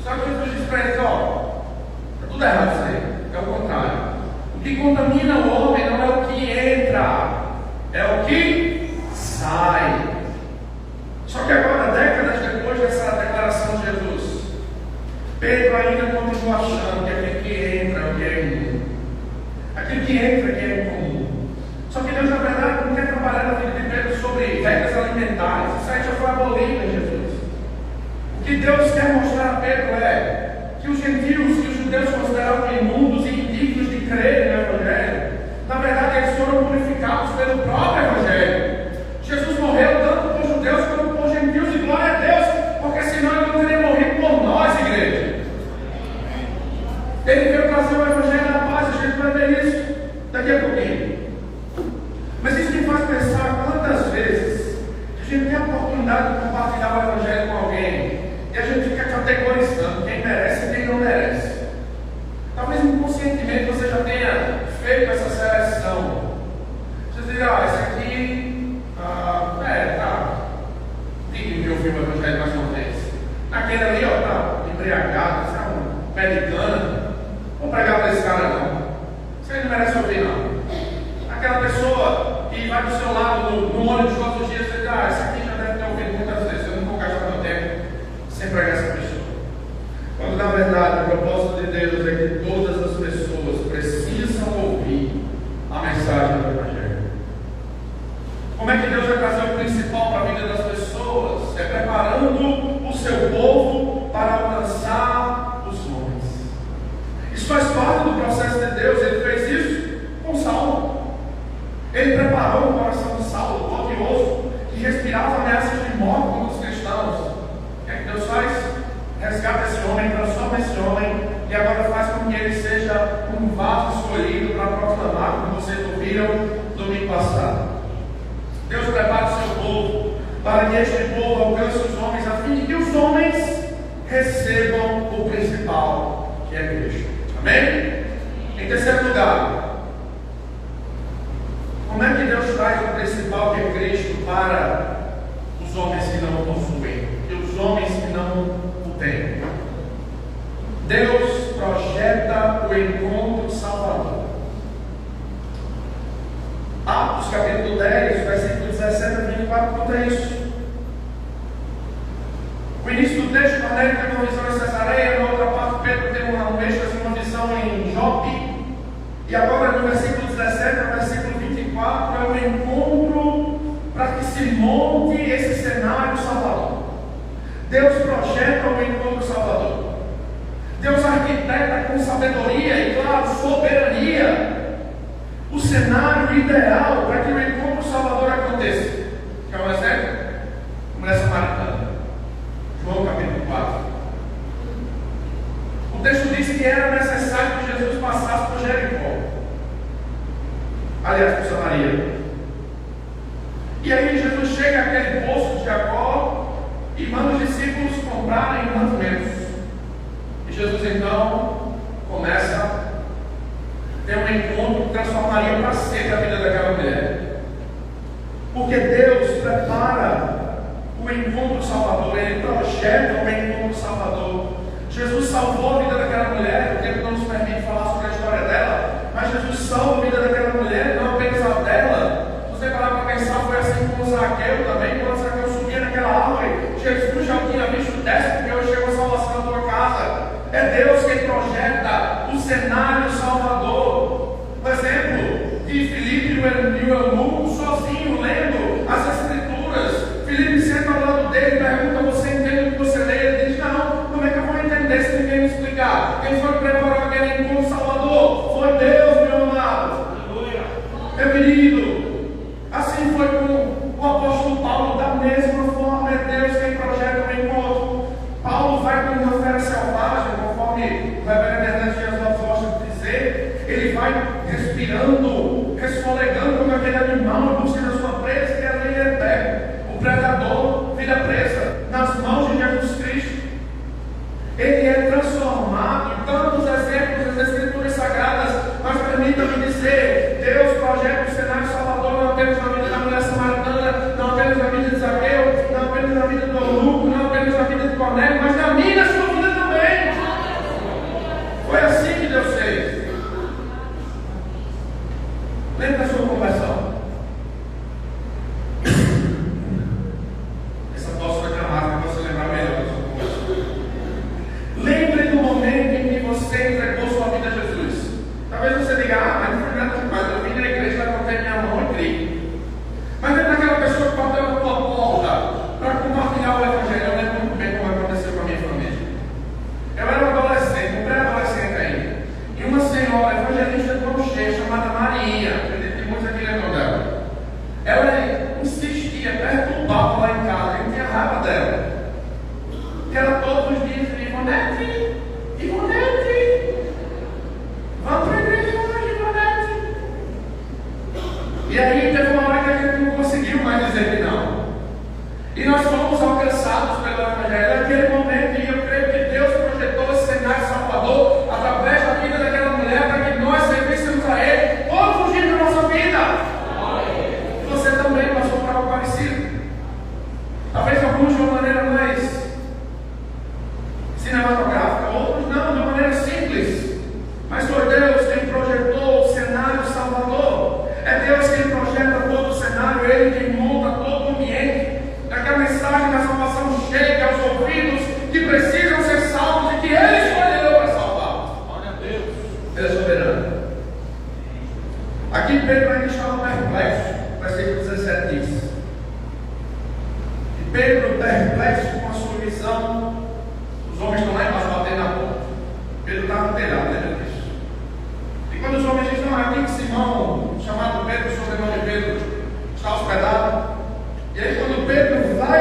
Só que Jesus disse para eles: ó, está tudo errado isso aí, é o contrário. O que contamina o homem não é o que entra, é o que sai. Só que agora, décadas depois dessa declaração de Jesus, Pedro ainda continua achando que aquilo que entra é o que é imundo. Aquilo que entra é que é incomum. Só que Deus, na verdade, não quer trabalhar na vida de Pedro sobre regras alimentares. Isso aí já foi abolido em Jesus. O que Deus quer mostrar a Pedro é que os gentios, que os judeus consideravam imundos e indignos de crer no Evangelho, na verdade eles foram purificados pelo próprio Evangelho. Jesus morreu tanto por judeus como por gentios, e glória a Deus, porque senão ele não teria morrido por nós, igreja. Ele veio trazer o Evangelho da paz, a gente vai ver isso daqui a pouquinho. Mas isso me faz pensar quantas vezes a gente tem a oportunidade de compartilhar o Evangelho com alguém e a gente fica categorizando quem merece e quem não merece. Talvez inconscientemente você já tenha feito essa seleção. Você diz: esse aqui, tá. Tem que ouvir o Evangelho mais uma vez. Aquele ali, tá embriagado, isso é um pé de cana. Vou pregar para esse cara não. Isso aí não merece ouvir não. Aquela pessoa que vai do seu lado no ônibus todos os dias, você diz: esse aqui já deve ter ouvido muitas vezes, eu não vou gastar meu tempo sem pregar essa pessoa. Quando na verdade o propósito de Deus é que todas as pessoas precisam ouvir a mensagem do Evangelho. Como é que Deus vai trazer o principal para a vida das pessoas? É preparando o seu povo para alcançar os homens. Isso faz parte do processo de Deus. Ele fez isso com Saulo. Ele preparou o coração de Saulo, odioso, que respirava ameaças de morte contra os cristãos. O que é que Deus faz? Resgata esse homem, transforma esse homem, e agora faz com que ele seja um vaso escolhido para proclamar, como vocês ouviram domingo passado. Deus prepara o seu povo para que este povo alcance os homens, a fim de que os homens recebam o principal, que é Cristo. Amém? Em terceiro lugar, como é que Deus traz o principal, que é Cristo, para os homens que não o possuem e os homens que não o têm? Deus projeta o encontro do Salvador. Atos capítulo 10, versículo 17 a 24, conta isso. O início do texto, Cornélio teve uma visão em Cesareia, na outra parte Pedro teve uma visão em Jope. E agora no versículo 17 ao versículo 24 é o encontro para que se monte esse cenário salvador. Deus projeta o encontro salvador. Deus arquiteta sabedoria e, claro, soberania, o cenário ideal para que o encontro salvador aconteça. Quer um exemplo? Mulher samaritana. João capítulo 4. O texto diz que era necessário que Jesus passasse por Jericó. Aliás, por Samaria. E aí Jesus chega àquele poço de Jacó e manda os discípulos comprarem mantimentos. E Jesus então começa a ter um encontro que transformaria para sempre a vida daquela mulher. Porque Deus prepara o encontro salvador, Ele projeta o encontro salvador. Jesus salvou a vida daquela mulher, o tempo não nos permite falar sobre a história dela, mas Jesus salva a vida daquela mulher, não apenas a dela. Se você parar para pensar, foi assim com Zaqueu também. Quando Zaqueu subia naquela árvore, Jesus já tinha visto, desce porque hoje chegou a salvação na tua casa. É Deus quem projeta o cenário salvador. Por exemplo, de Filipe e o eunuco sozinho, lendo as Escrituras. Filipe senta ao lado dele e pergunta: você entende o que você lê? Ele diz: não, como é que eu vou entender se ninguém me explicar? Quem foi que preparou aquele encontro salvador? Foi Deus, meu amado. Meu querido. Assim foi com o apóstolo Paulo, da mesma forma. É Deus quem projeta o encontro. Paulo vai como uma fera selvagem, conforme o reverendo Hernandes Dias Lopes gosta de dizer. Ele vai respirando, resfolegando como aquele animal em busca da sua presa, que é a lei eterna. O predador vira presa nas mãos de Jesus Cristo. Ele é transformado em tantos exemplos das Escrituras Sagradas. Mas permita-me dizer, Deus projeta o cenário salvador não apenas na vida da mulher samaritana, não apenas na vida de Zaqueu, não apenas na vida do eunuco, não apenas na vida de Cornélio, mas na minha e na sua vida também. Foi assim que Deus fez. Lembra da sua conversão? Essa tosse foi dramática para você lembrar melhor da sua conversão. Lembre do momento em que você entregou sua vida a Jesus. Talvez você diga: mas não foi nada demais, eu vim na igreja, levantei minha mão e criei. Mas é daquela pessoa que bateu na tua porta para compartilhar o evangelho. Eu lembro muito bem como aconteceu com a minha família. Eu era um adolescente, um pré-adolescente ainda, e uma senhora evangelista de mão cheia, chamada Maria, acredito que muitos aqui lembram dela. Ela insistia, perturbava lá em casa, eu tinha raiva dela. E ela todos os dias dizia: Ivonete, vamos para a igreja hoje, Ivonete. E aí teve uma hora que a gente não conseguiu mais dizer que não. E nós fomos alcançados pelo Evangelho. Naquele momento, e eu creio que Deus projetou esse cenário salvador através da vida daquela mulher, para que nós servíssemos a Ele todos os dias da nossa vida. Você também passou por algo parecido. Talvez alguns de uma maneira mais cinematográfica, outros não, de uma maneira simples. Mas foi Deus quem projetou o cenário salvador. É Deus quem projeta todo o cenário, Ele quem monta todo o ambiente, para que a mensagem da salvação chegue aos ouvidos que precisam ser salvos e que Ele escolheu para salvar. Glória a Deus. Ele é soberano. Aqui Pedro ainda estava perplexo. Versículo 17 diz: e Pedro, perplexo com a sua visão, os homens estão lá embaixo batendo na porta. Pedro estava no telhado, lembra disso? E quando os homens dizem: não, é aqui que Simão, chamado Pedro, o sobrenome de Pedro, está hospedado. E aí quando Pedro vai,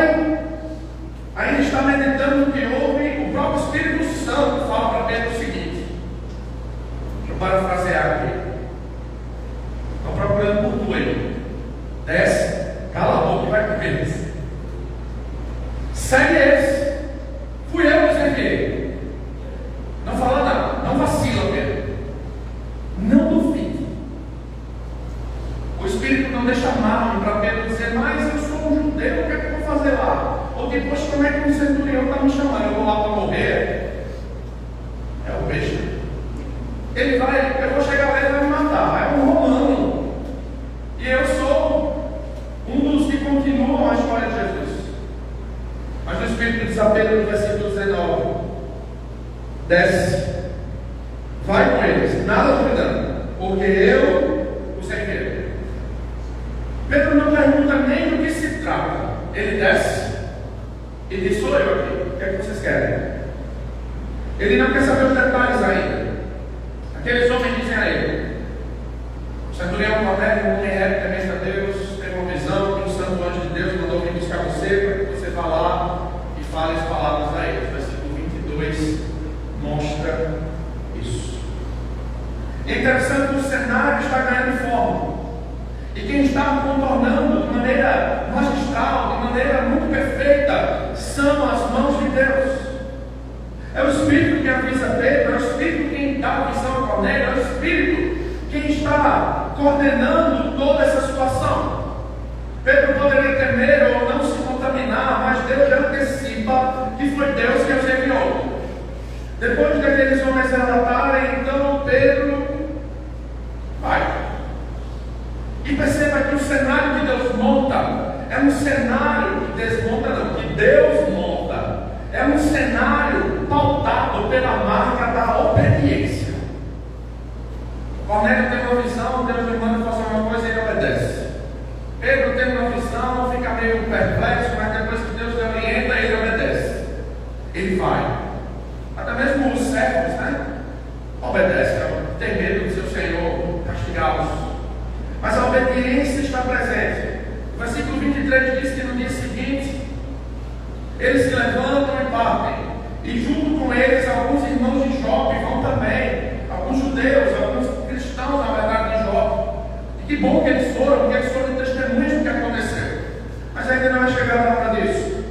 ainda está meditando no que ouve, o próprio Espírito Santo fala para Pedro o seguinte. Deixa eu parafrasear aqui. Estão procurando por tu aí. Desce, cala a boca e vai com eles. Segue eles. Fui eu que os enviei. Não fala nada, não vacila, Pedro. Não duvide. O Espírito não deixa margem para Pedro dizer: mas eu sou um judeu, o que é que eu vou fazer lá? Ou depois, como é que um centurião está me chamando? Eu vou lá para morrer? É o besta. Ele vai, eu vou chegar lá e ele vai me matar. É um romano. E eu sou um dos que continuam a história de Jesus. Mas o Espírito diz a Pedro no versículo 19: desce, vai com eles, nada duvidando, porque eu os enviei. Pedro não pergunta nem do que se trata. Ele desce e diz: sou eu aqui, o que é que vocês querem? Ele não quer saber os detalhes ainda. É interessante que o cenário está ganhando forma. E quem está contornando de maneira magistral, de maneira muito perfeita, são as mãos de Deus. É o Espírito que avisa Pedro, é o Espírito quem dá a visão a Cornélio, é o Espírito quem está coordenando toda essa situação. Pedro poderia temer ou não se contaminar, mas Deus já antecipa que foi Deus que os enviou. Depois daqueles homens relatarem, então Pedro vai. E perceba que o cenário que Deus monta é um cenário que desmonta, não, que Deus monta. É um cenário pautado pela marca da obediência. Cornélio tem uma visão, Deus lhe manda fazer uma coisa e ele obedece. Pedro tem uma visão, fica meio perplexo, mas depois que Deus lhe orienta, ele obedece. Ele vai. Até mesmo os servos, né? Obedecem, tem medo do seu Senhor castigá-los. Mas a obediência está presente. O versículo 23 diz que no dia seguinte, eles se levantam e partem. E junto com eles, alguns irmãos de Jope vão também. Alguns judeus, alguns cristãos, na verdade, de Jope. E que bom que eles foram, porque eles foram testemunhas do que aconteceu. Mas ainda não é chegada a hora disso.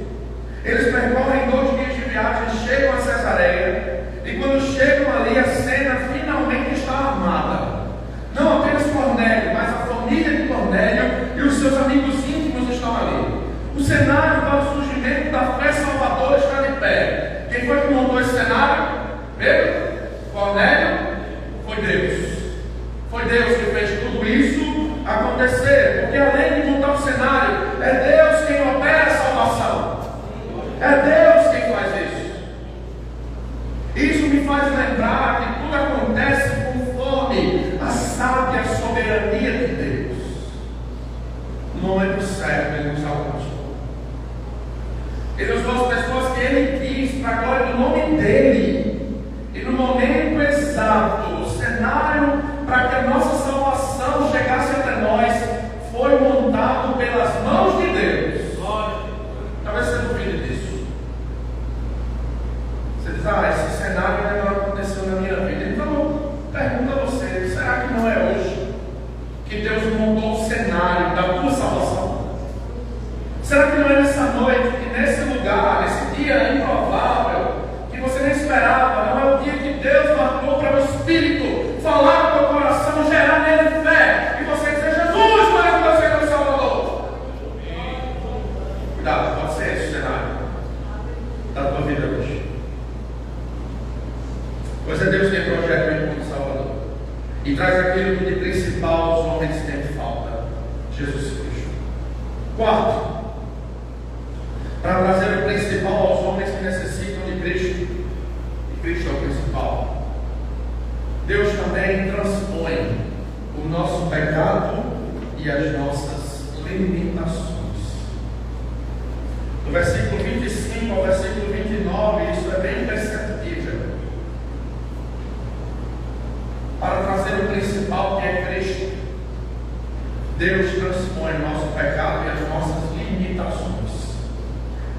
Eles percorrem 2 dias de viagem, chegam a Cesareia. E quando chegam ali, a cena finalmente está armada. Não apenas Cornélio, mas a família de Cornélio e os seus amigos íntimos estão ali. O cenário para o surgimento da fé salvadora está de pé. Quem foi que montou esse cenário? Pedro? Cornélio? Foi Deus. Foi Deus que fez tudo isso acontecer. Porque além de montar o cenário, é Deus quem opera a salvação. É Deus quem faz isso. Isso me faz lembrar que tudo acontece conforme a sábia soberania de Deus. No momento certo, Ele nos salvou. Ele usou as pessoas que Ele quis para a glória do nome dEle. E no momento exato, o cenário para que a nossa salvação chegasse até nós foi montado pelas mãos de Deus. Talvez você duvide disso. Você diz, esse cenário ainda não aconteceu na minha vida. Então, pergunta a você, será que não é hoje que Deus montou o cenário da tua salvação? Será que não é nessa noite, que nesse lugar, nesse dia improvável, que você nem esperava, não é o dia que Deus marcou para o Espírito falar no teu coração, gerar nele fé, e você dizer, Jesus, para que você é o Salvador? Cuidado, pode ser esse o cenário da tua vida hoje. Pois é Deus que tem projeto em como Salvador e traz aquilo que de principal os homens têm falta: Jesus Cristo. Quarto, para trazer o principal aos homens que necessitam de Cristo, e Cristo é o principal, Deus também transpõe o nosso pecado e as nossas limitações. Do versículo 25 ao versículo 29, isso é bem perceptível. Para trazer o principal, que é Cristo, Deus transpõe o nosso pecado e as nossas limitações.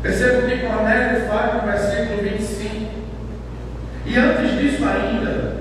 Perceba o que Cornélio faz no versículo 25. E antes disso ainda,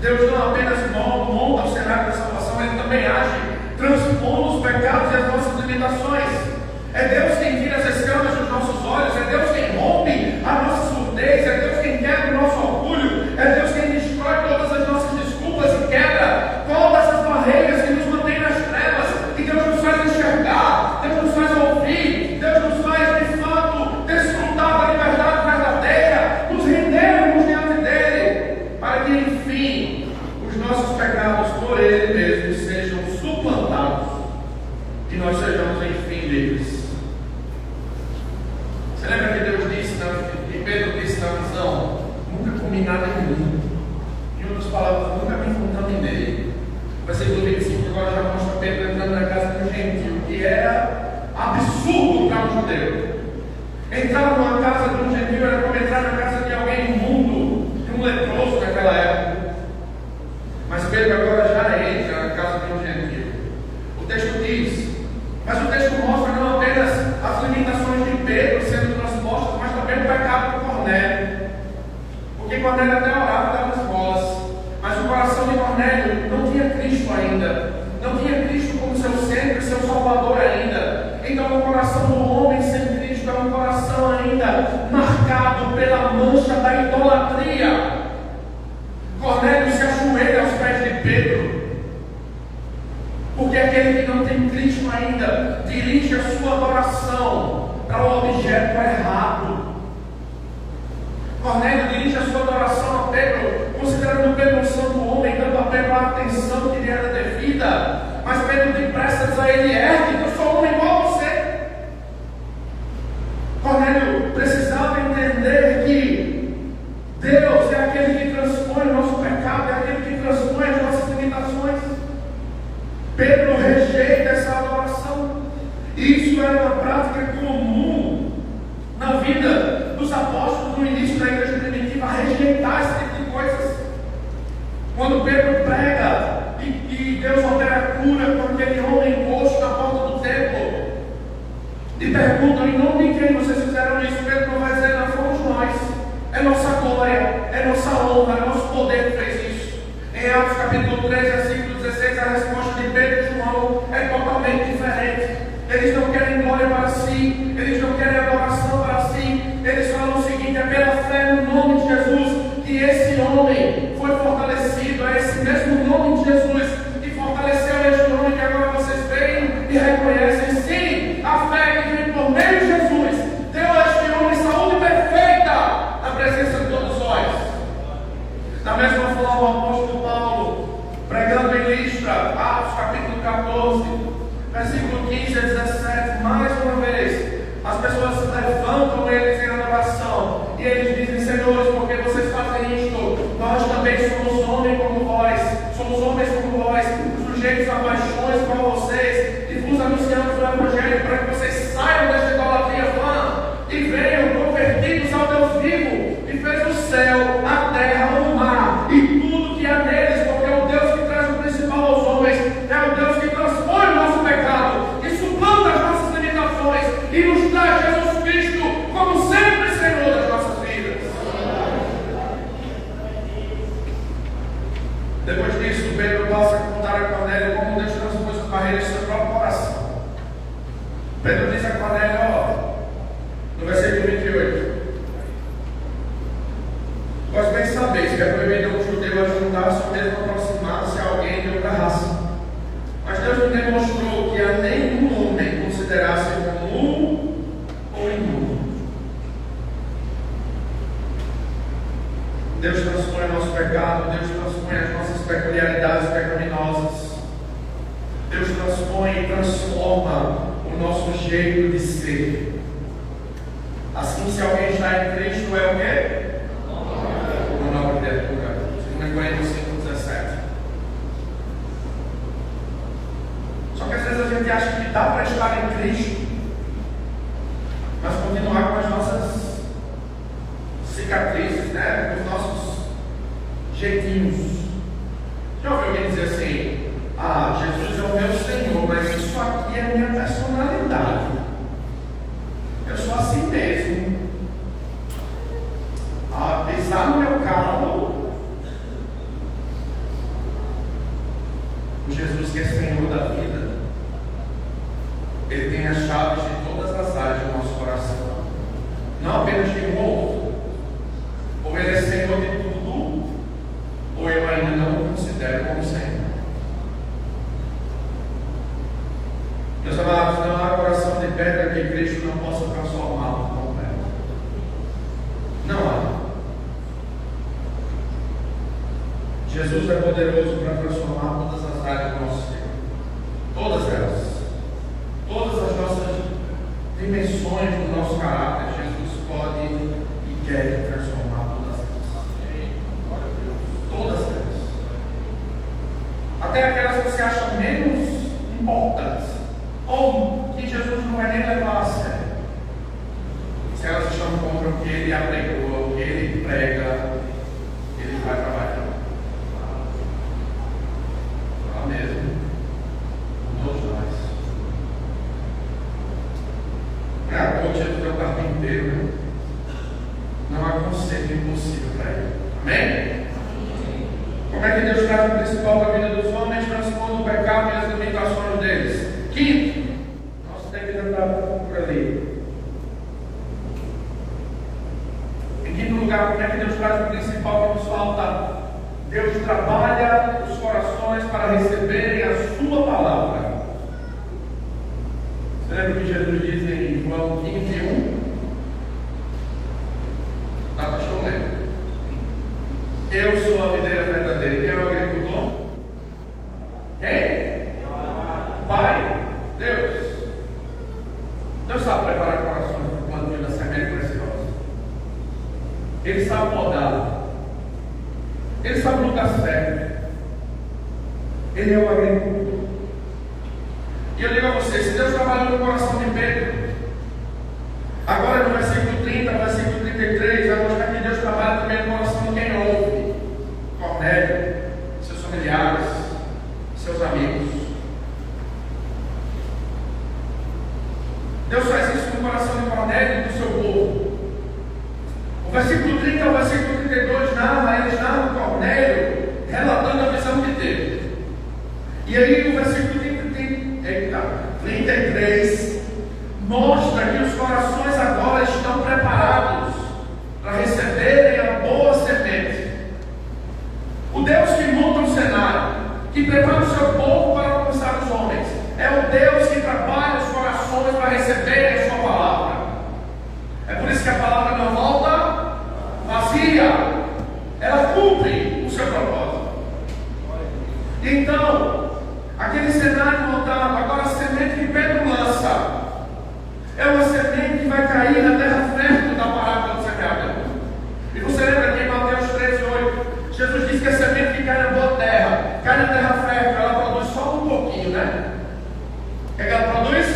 Deus não apenas monta o cenário da salvação, Ele também age, transpondo os pecados e as nossas limitações. É Deus quem tira as escamas dos nossos olhos, é Deus quem rompe a nossa surdez, é Deus quem quebra o nosso orgulho, é Deus quem destrói todas as nossas desculpas e quebra todas as barreiras que nos mantêm nas trevas, que Deus nos faz enxergar, Deus nos faz ouvir, Deus nos faz de fato desfrutar da liberdade verdadeira, nos rendermos diante dEle, para que enfim os nossos pecados por Ele mesmo sejam suplantados e nós sejamos enfim livres. Você lembra que Deus disse, e Pedro disse na visão: nunca comi nada imundo. Em outras palavras, nunca me contaminei. Versículo 25 agora já mostra Pedro entrando na casa de um gentio, que era absurdo para um judeu. Entrar numa casa de um gentio era como entrar na casa de alguém imundo, de um leproso naquela época. Mas Pedro agora já entra na casa de um gentio. O texto diz, mas o texto mostra não apenas as limitações de Pedro sendo transpostas, mas também o pecado de Cornélio. Porque Cornélio até orava e dava esmolas, mas o coração mancha da idolatria. Cornélio se ajoelha aos pés de Pedro, porque aquele que não tem Cristo ainda dirige a sua adoração para o objeto errado. Cornélio dirige a sua adoração a Pedro, considerando Pedro um santo homem, dando a Pedro a atenção que lhe era devida. Mas Pedro depressa diz a ele: ergue, eu sou homem igual a você. Cornélio precisava entender que Deus é aquele que transpõe o nosso pecado, é aquele que transpõe as nossas limitações. Pedro rejeita essa adoração. Isso era uma prática comum na vida dos apóstolos no início da igreja primitiva, rejeitar esse tipo de coisas. Quando Pedro prega e Deus opera a cura com aquele homem coxo na porta do templo, e perguntam: em nome de quem vocês fizeram isso? Pedro não vai dizer: não fomos nós, é nossa glória, é nossa honra, é nosso poder que fez isso. Em Atos capítulo 3, versículo 16, a resposta de Pedro e João é totalmente diferente. Eles não querem glória para si, eles não querem adoração para si. Eles falam o seguinte: é pela fé no nome de Jesus que esse homem foi fortalecido. É esse mesmo nome de Jesus que fortaleceu este homem que agora vocês veem e reconhecem. Sim, a fé que vem por meio de Jesus deu a este homem saúde perfeita na presença de todos nós. Da mesma forma, o apóstolo Paulo, pregando em Listra, Atos capítulo 14, versículo 15 a 17, mais uma vez, as pessoas se levantam eles em adoração e eles dizem: senhores, porque vocês fazem isto? Nós também somos homens como vós, sujeitos a paixões como vocês, e vos anunciamos o Evangelho para que vocês saiam desta idolatria vã e venham convertidos ao Deus vivo, que fez o céu, a terra, o mar e tudo que há neles, porque é o Deus que traz o principal aos homens, é o Deus que transpõe o nosso pecado, que suplanta as nossas limitações e nos traz Jesus Cristo como sempre Senhor das nossas vidas. Depois disso, Pedro passa a contar a Cornélio como Deus transpôs as barreiras do seu próprio coração. Pedro diz a Cornélio, no versículo 28: vós bem sabeis que é proibido a um judeu ajuntar-se ou mesmo aproximar-se a alguém de outra raça. Mas Deus me demonstrou que a nenhum homem considerasse comum ou imundo. Deus transpõe o nosso pecado, Deus transpõe as nossas peculiaridades pecaminosas. Deus transpõe e transforma o nosso jeito de ser. Assim, se alguém está em Cristo, é o quê? Uma nova criatura. 2 Coríntios 5:17. Só que às vezes a gente acha que dá para estar em Cristo, mas continuar com as nossas cicatrizes, né? Com os nossos jeitinhos. Já ouviu alguém dizer assim: ah, Jesus é o meu Senhor, mas isso aqui é a minha personalidade. Eu sou assim mesmo. Ah, pisar no meu carro. O Jesus que é Senhor da vida, Ele tem as chaves de todas as áreas do nosso coração. Não apenas de um ou outro. Ou Ele é Senhor de tudo, ou eu ainda não o considero como Senhor. Meus amados, não há coração de pedra que Cristo não possa transformar por completo. Não há. Jesus é poderoso para transformar todas as áreas do nosso ser. Todas elas. Todas as nossas dimensões do nosso caráter, Jesus pode e quer transformar todas elas. Todas elas. Até aquelas que você acha menos importantes, ou que Jesus não vai nem levar a sério. Se elas estão contra o que Ele apregou, o que Ele prega, Ele vai trabalhar. Lá mesmo. Todos nós. É a coach do teu carpinteiro, né? Não há conceito impossível para ele. Amém? Como é que Deus traz o principal da vida dos homens, transformando o pecado e as limitações deles? Quinto, nós temos que tentar por ali. Em quinto lugar, para receberem a sua palavra. Você lembra que Jesus diz em João 15:1? Tá, pastor, lembra? Eu sou a videira verdadeira. Quem é o agricultor? Quem? Pai. Deus. Deus sabe preparar corações para o plantio da semente preciosa. Ele sabe podar. Ele sabe o lugar certo. Ele é o agricultor. E eu digo a você, se Deus trabalhou no coração de Pedro, agora no versículo 30, versículo 33, vai mostrar que Deus trabalha também no coração de quem ouve. Cornélio, seus familiares, seus amigos. Deus faz isso no coração de Cornélio e do seu povo. O versículo 30 ao versículo 32 narra Cornélio relatando a visão de Deus. E aí o versículo 33 mostra que os corações agora estão preparados para receberem a boa semente. O Deus que monta um cenário, que prepara o seu povo para alcançar os homens, é o Deus que trabalha os corações para receberem a sua palavra. É por isso que a palavra não volta vazia, ela cumpre o seu propósito. Então, aquele cenário montado, agora a semente que Pedro lança, é uma semente que vai cair na terra fértil da parábola do semeador. E você lembra que em Mateus 13:8, Jesus disse que a semente que cai na boa terra, cai na terra fértil, ela produz só um pouquinho, né? O que ela produz?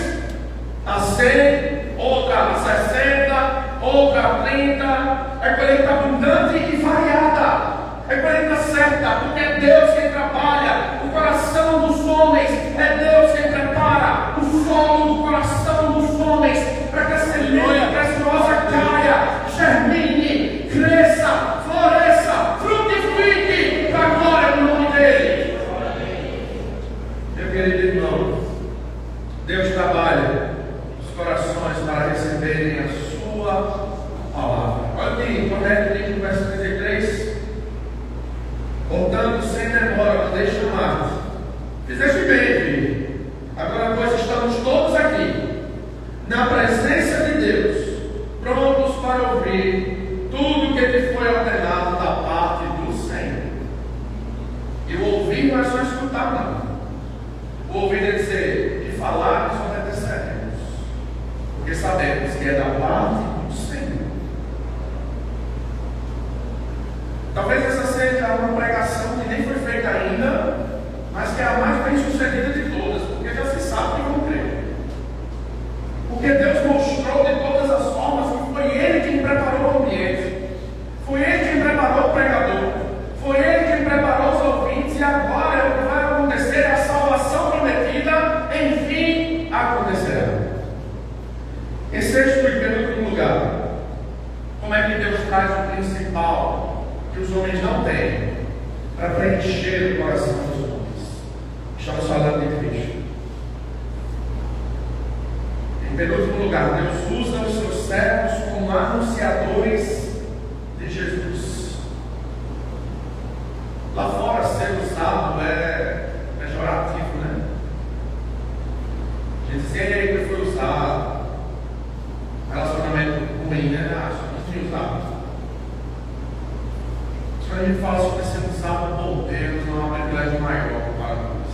A 100, outra a 60, outra a 30. É colheita abundante e variada. É colheita certa, porque é Deus quem trabalha o coração dos homens. É Deus quem prepara o solo do coração dos homens para que a semente preciosa caia, germine, cresça, floresça, frutifique para a glória do nome dele. Meu querido irmão, Deus trabalha os corações para receberem a sua palavra. Olha aqui, Cornélio diz no verso 33: portanto, sem demora, mandei chamar-te. Fizeste bem, filho. Agora, pois, estamos todos aqui, na presença de Deus, prontos para ouvir tudo que te foi ordenado da parte do Senhor. E o ouvir não é só escutar, não. O ouvir é dizer, e falar nós obedeceremos, porque sabemos que é da parte do Senhor. Talvez essa seja uma pregação que nem foi feita ainda, mas que é a mais bem sucedida de todas, porque já se sabe que vão crer. Porque Deus mostrou de todas as formas que foi Ele quem preparou o ambiente, foi Ele quem preparou o pregador, foi Ele quem preparou os ouvintes, e agora o que vai acontecer é a salvação prometida, enfim, acontecerá. Em sexto e penúltimo lugar, como é que Deus traz o principal que os homens não têm para preencher o coração dos homens? Estamos falando de Cristo. Em penúltimo lugar, Deus usa os seus servos como anunciadores de Jesus. Lá fora, ser usado é pejorativo, né? Dizer que foi usado, relacionamento ruim, né? Só que usado. Quando a gente fala sobre ser usado por Deus, não há um privilégio maior para nós.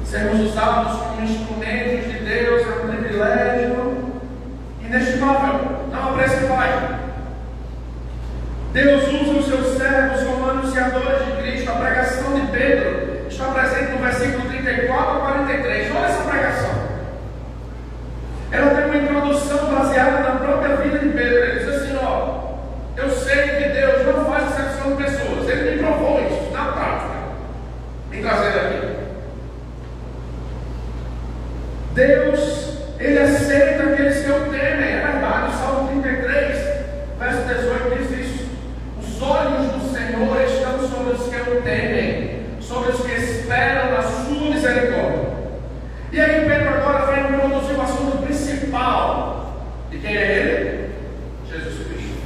Sermos usados como instrumentos de Deus é um privilégio inestimável, não há preço que vai. Deus usa os seus servos como anunciadores de Cristo. A pregação de Pedro está presente no versículo 34 a 43. Olha essa pregação. Ela tem uma introdução baseada na própria vida de Pedro. Ele diz assim: ó, eu sei que Deus não faz exceção de pessoas. Ele me provou isso na prática, me trazendo aqui. Deus, Ele aceita aqueles que o temem. É verdade, o Salmo 33, verso 18 diz isso. Os olhos do Senhor estão sobre os que o temem, sobre os que esperam na sua misericórdia. E aí Pedro agora vai introduzir o assunto principal. E quem é ele? Jesus Cristo.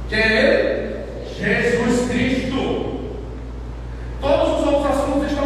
Quem é ele? Jesus Cristo. Todos os outros assuntos estão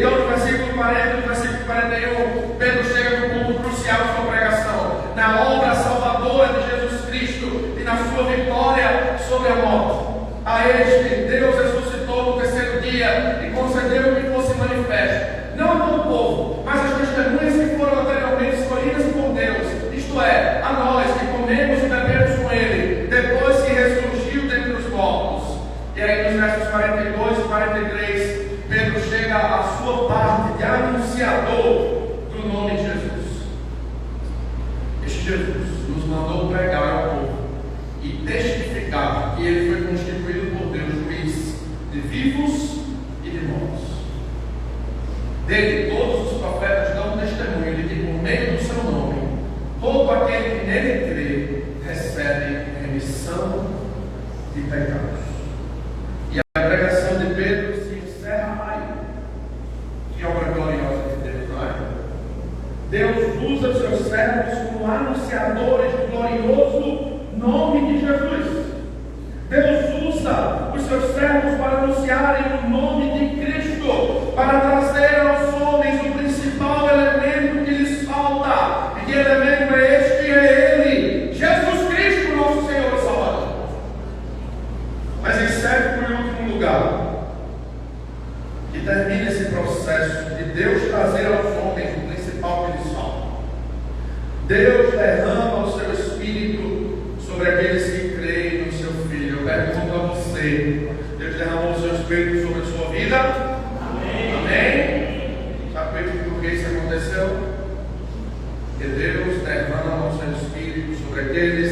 Então, no versículo 40 e no versículo 41, Pedro chega no ponto crucial de sua pregação, na obra salvadora de Jesus Cristo e na sua vitória sobre a morte. A este, Deus ressuscitou no terceiro dia e concedeu que fosse manifesto, não a todo o povo, mas as testemunhas que foram anteriormente escolhidas por Deus, isto é, a nós que comemos e bebemos com Ele, depois que ressurgiu dentre os mortos. E aí nos versos 42 e 43, Pedro chega à sua parte de anunciador do nome de Jesus. Este Jesus nos mandou pregar ao povo e testificar que Ele foi constituído por Deus juiz de vivos e de mortos. Dele todos os profetas dão testemunho de que por meio do seu nome, todo aquele que nele crê recebe remissão de pecados. E a pregação de Pedro se encerra aí. Que obra gloriosa de Deus, não é? Deus usa os seus servos como anunciadores do glorioso nome de Jesus. Deus usa os seus servos para anunciarem o nome de Cristo, para trazer aos homens o principal elemento que lhes falta. E que elemento é este? É Ele, Jesus Cristo, nosso Senhor e Salvador. Mas em sétimo e último lugar, que termina esse processo de Deus trazer aos homens o principal que lhes falta. Deus derrama o seu Espírito sobre aqueles que creem no seu Filho. Eu pergunto a você: Deus derramou o seu Espírito sobre a sua vida? Amém? Amém? Sabe por que isso aconteceu? Que Deus derrama o seu Espírito sobre aqueles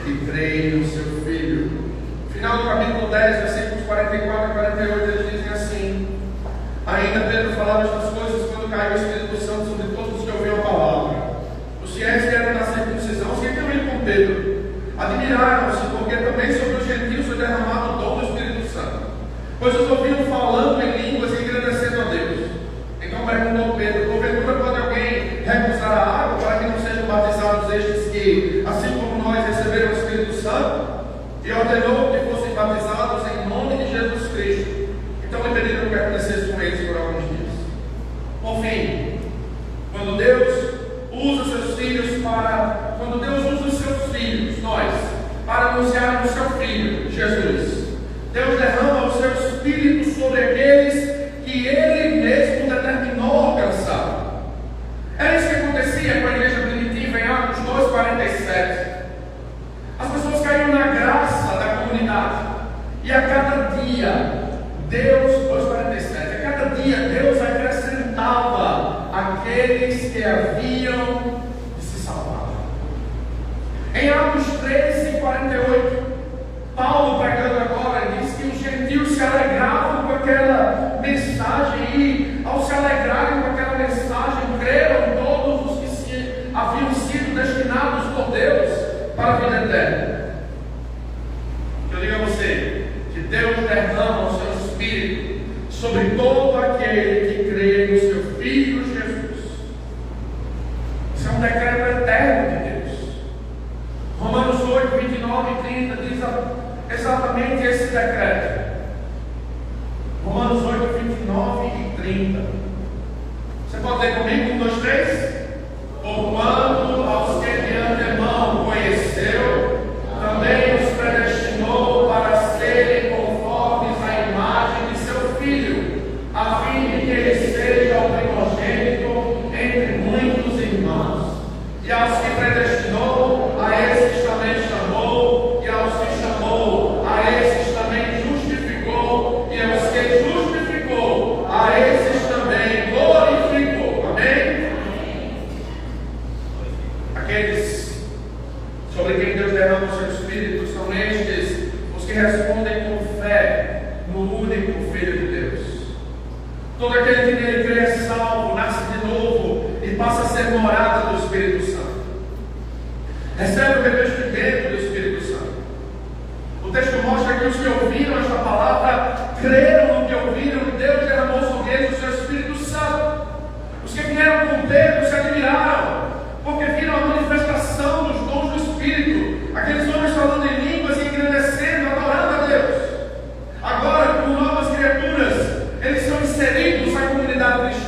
que creem no seu Filho. Final do capítulo 10, versículos 44 e 48, eles dizem assim: ainda Pedro falava estas coisas quando caiu o Espírito Santo sobre todos os que ouviam a palavra. Os fiéis que eram da circuncisão se reuniram com Pedro. Admiraram-se, porque também sobre os gentios foi derramado o dom do Espírito Santo, pois os ouviam falando em línguas e engrandecendo a Deus. Então perguntou Pedro: porventura pode alguém recusar a água para que não sejam batizados estes que, assim como nós, receberam o Espírito Santo? E ordenou que fossem batizados em nome de Jesus Cristo. Então lhe pediram que permanecesse com eles por alguns dias. Por fim, quando Deus usa seus filhos, nós, para anunciar o seu Filho, Jesus, Deus derrama o seu Espírito sobre aqueles que Ele mesmo determinou alcançar. Era isso que acontecia com a igreja primitiva em Atos 2:47. As pessoas caíam na graça da comunidade, e a cada dia Deus, 2:47, a cada dia Deus acrescentava aqueles que haviam de se salvar. Em Atos 13:48, Paulo, pregando agora, diz que os gentios se alegravam com aquela mensagem, e ao se alegrarem com aquela mensagem, creram todos os que haviam sido destinados por Deus para a vida eterna. Eu digo a você que Deus derrama o seu Espírito sobre todo aquele que crê no seu Filho Jesus. Isso é um decreto eterno de Deus. Romanos 8:29 e 30 diz exatamente esse decreto. Romanos 8:29 e 30. Você pode ler comigo? 1, 2, 3. Porquanto aos que de antemão conheceu, também os predestinou para serem conformes à imagem de seu Filho, a fim de que ele seja o primogênito entre muitos irmãos. E aos que predestinou, a esses também chamou, e aos que chamou, a esses também justificou, e aos que justificou, a esses também glorificou. Amém? Aqueles sobre quem Deus derrama o seu Espírito são estes os que respondem com fé no único Filho de Deus. Todo aquele que nele crê é salvo, nasce de novo e passa a ser morada do Espírito Santo. Recebe o revestimento do Espírito Santo. O texto mostra que os que ouviram esta palavra creram no que ouviram, e Deus derramou sobre eles o seu Espírito Santo. Os que vieram com Pedro se admiraram, porque viram a manifestação dos dons do Espírito, aqueles homens falando em línguas e engrandecendo, adorando a Deus. Agora, como novas criaturas, eles são inseridos na comunidade cristã.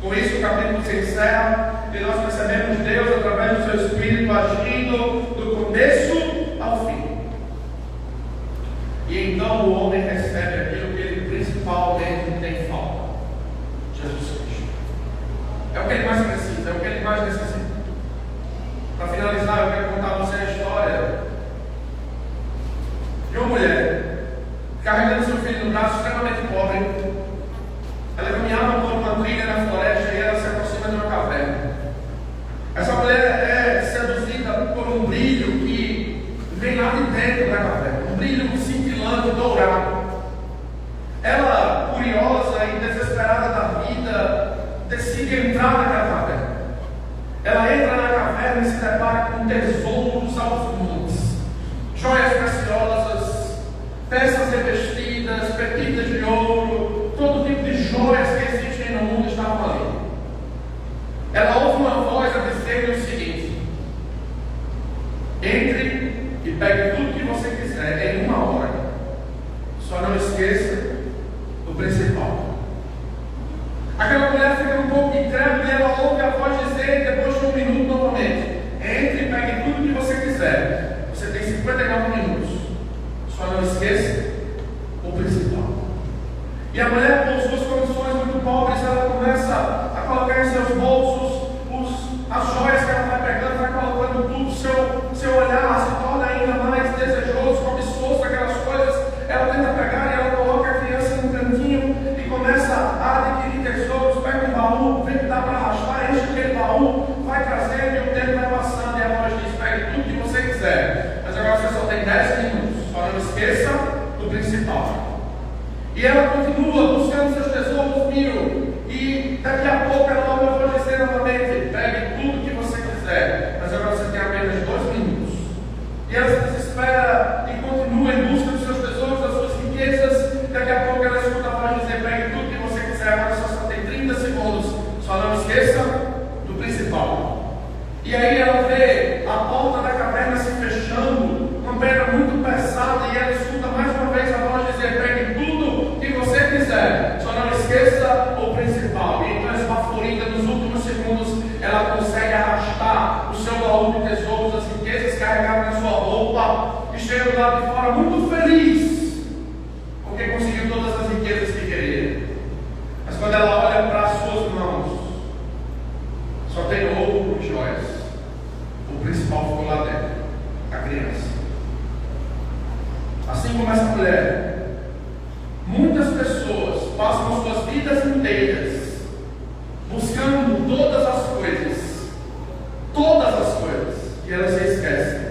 Com isso o capítulo se encerra e nós percebemos Deus através do seu Espírito agindo do começo ao fim. E então o homem recebe aquilo que ele principalmente tem falta: Jesus Cristo. É o que ele mais precisa, é o que ele mais necessita. Para finalizar, eu quero contar a você a história de uma mulher carregando seu filho no braço, extremamente pobre. Ela caminhava por uma trilha na floresta e ela se aproxima de uma caverna. Essa mulher é seduzida por um brilho que vem lá de dentro da caverna, um brilho cintilante, dourado. Ela, curiosa e desesperada da vida, decide entrar naquela caverna. Ela entra na caverna e se depara com tesouros aos montes, joias preciosas, peças revestidas, pepitas de ouro, todo tipo de joias que existem no mundo estavam ali. Ela ouve uma voz a dizer-lhe o seguinte: entre e pegue tudo que você quiser em 1 hora, só não esqueça o principal. Aquela mulher fica um pouco incrédula e ela ouve a voz dizer, depois de 1 minuto novamente: entre e pegue tudo que você quiser, você tem 59 minutos, só não esqueça o principal. E a mulher, com suas condições muito pobres, ela começa a colocar em seus bolsos as joias que ela vai pegando, vai colocando tudo, seu olhar se torna ainda mais desejoso, cobiçoso daquelas coisas. Ela tenta pegar e ela coloca a criança num cantinho e começa a adquirir tesouros, pega um baú, vê que dá para arrastar, enche aquele baú, vai trazendo e o tempo vai passando e a voz diz: pegue tudo que você quiser, mas agora você só tem 10 minutos, só não esqueça do principal. E ela continua buscando seus tesouros mil. E daqui a pouco ela ouve a voz dizer novamente: pegue tudo que você quiser, mas agora você tem apenas 2 minutos. E ela se desespera e continua em busca dos seus tesouros, das suas riquezas. Daqui a pouco ela escuta a voz dizer: pegue tudo que você quiser, agora você só tem 30 segundos. Só não esqueça do principal. E aí ela vê a porta da caverna se fechando, uma pedra muito pesada, e ela escuta mais uma vez a voz dizer: pegue tudo que você quiser, só não esqueça o principal. E então, esbaforida, nos últimos segundos, ela consegue arrastar o seu baú de tesouros, as riquezas carregadas na sua roupa, e chega do lado de fora muito feliz, porque conseguiu todas as riquezas que queria. Mas quando ela olha para as suas mãos, só tem ouro e joias. O principal ficou lá dentro, a criança. Assim como essa mulher, muitas pessoas passam suas vidas inteiras buscando todas as coisas, e elas se esquecem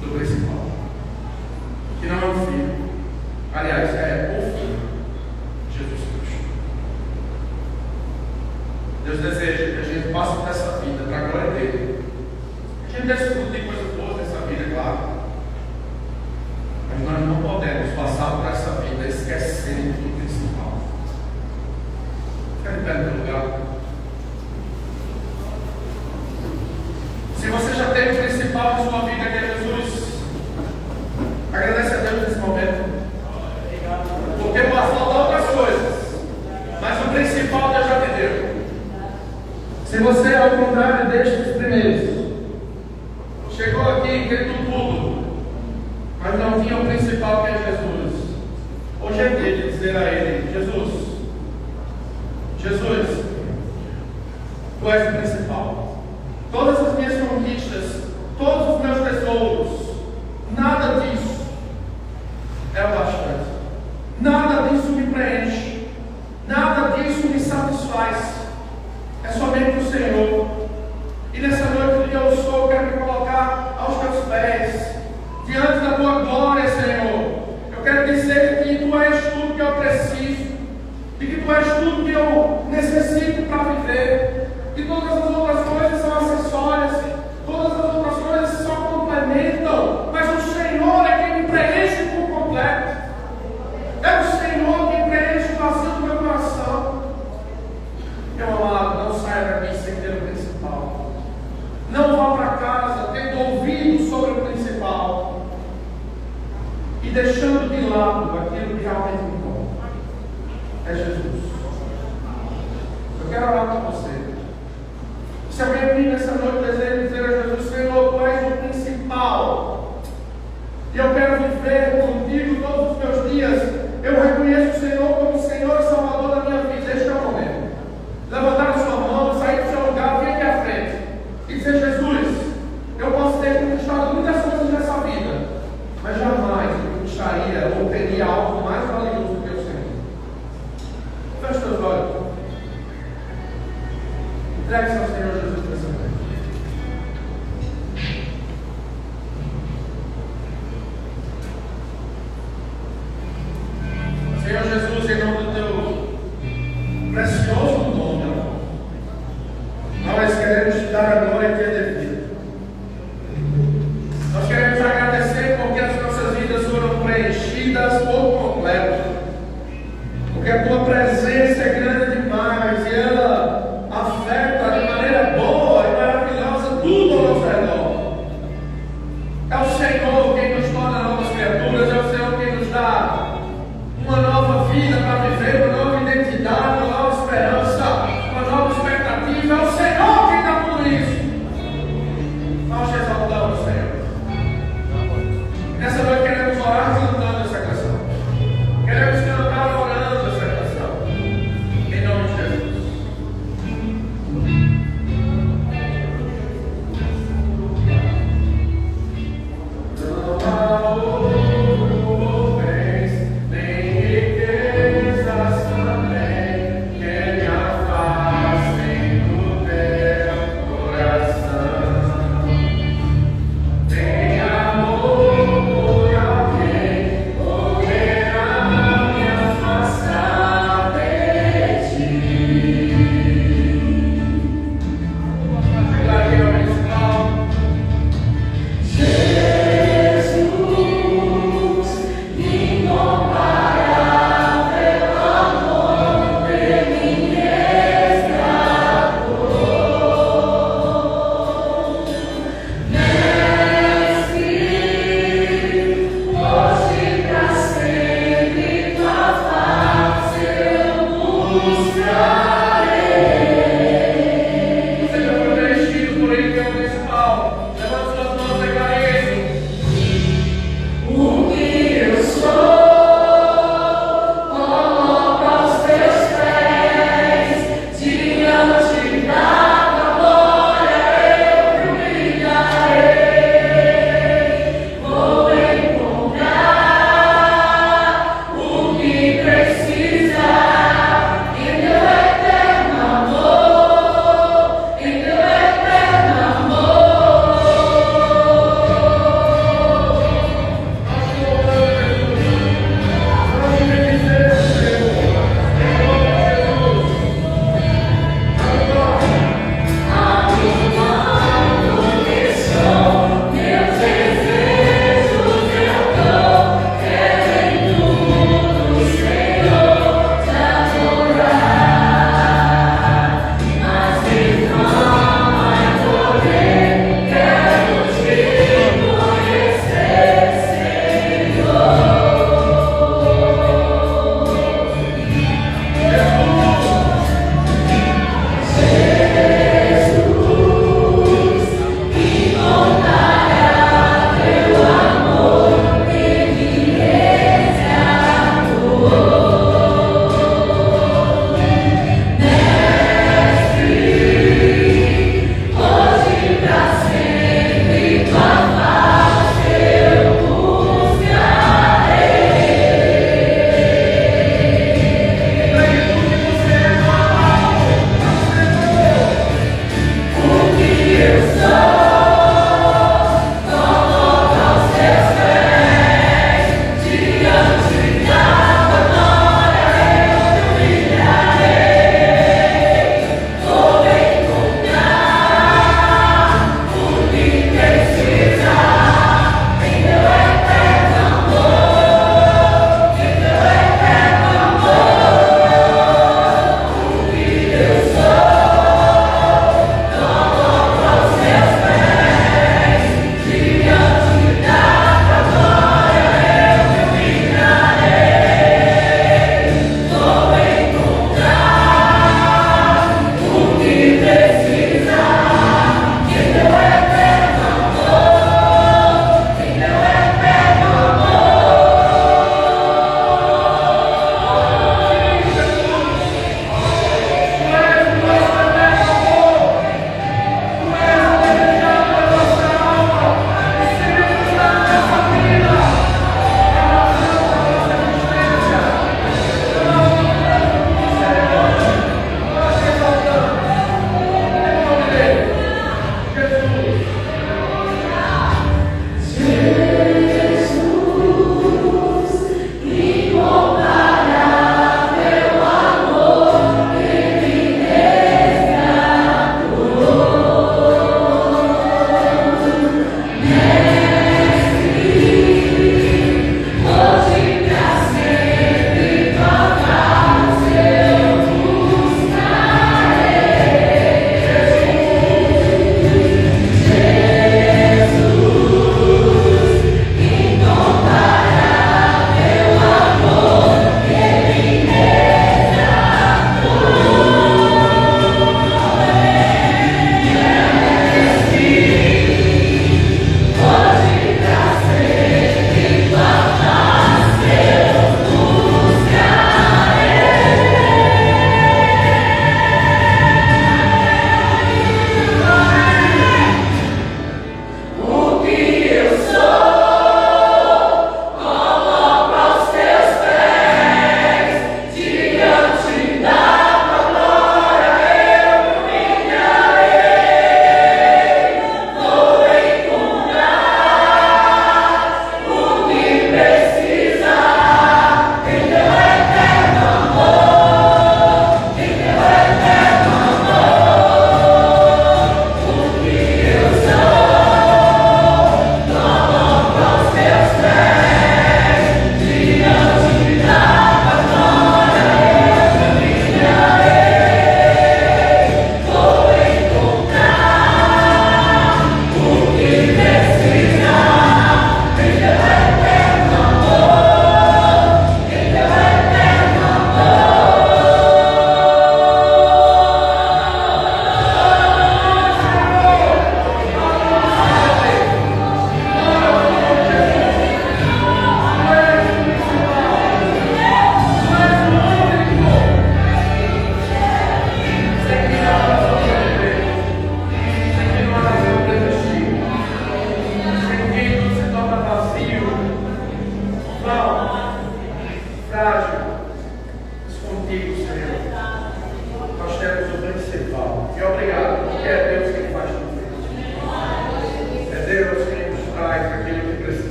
do principal, que não é o Filho, aliás, é o Filho, Jesus Cristo. Deus deseja que a gente passe por essa vida para a glória dele. A gente desfruta de coisas boas nessa vida, claro, mas nós não podemos passar por essa vida esquecendo do principal. Fica de pé no teu lugar. Se você já tem o principal na sua vida, que é Jesus, agradece a Deus nesse momento. Porque pode faltar outras coisas, mas o principal Deus já te deu. Se você, ao contrário destes primeiros, chegou aqui tendo tudo, mas não tinha o principal, que é Jesus, hoje é dia de dizer a Ele: Jesus, Tu és o principal. Todas as minhas conquistas, todos os meus tesouros, nada disso é o bastante. Nada disso me preenche. Nada disso me satisfaz. É somente o Senhor. E nessa noite que eu sou, quero me colocar aos teus pés, diante da tua glória, Senhor. Eu quero dizer que Tu és tudo que eu preciso, e que Tu és tudo que eu necessito para viver. E todas as outras coisas são acessórias, todas as outras coisas só complementam, mas o Senhor é quem me preenche por completo. É o Senhor quem preenche o vazio do meu coração. Meu amado, não saia daqui sem ter o principal. Não vá para casa tendo ouvido sobre o principal e deixando de lado aquilo que realmente importa. É Jesus. Eu quero orar com você. Se alguém aqui nessa noite deseja dizer a Jesus: Senhor, tu és o principal, e eu quero viver contigo todos os meus dias, eu reconheço o Senhor como Senhor e Salvador da minha vida. Este é o momento. Levantar a sua mão, sair do seu lugar, vir aqui à frente e dizer: Jesus, eu posso ter conquistado muitas coisas nessa vida, mas jamais eu conquistaria ou teria algo mais valioso do que o Senhor. Feche teus olhos. Entregue-se ao Senhor Jesus nessa noite. Senhor Jesus, em nome do teu precioso nome, nós queremos te dar a glória que é devida. Nós queremos agradecer porque as nossas vidas foram preenchidas por completo, porque a tua presença é grande demais e ela afeta de maneira boa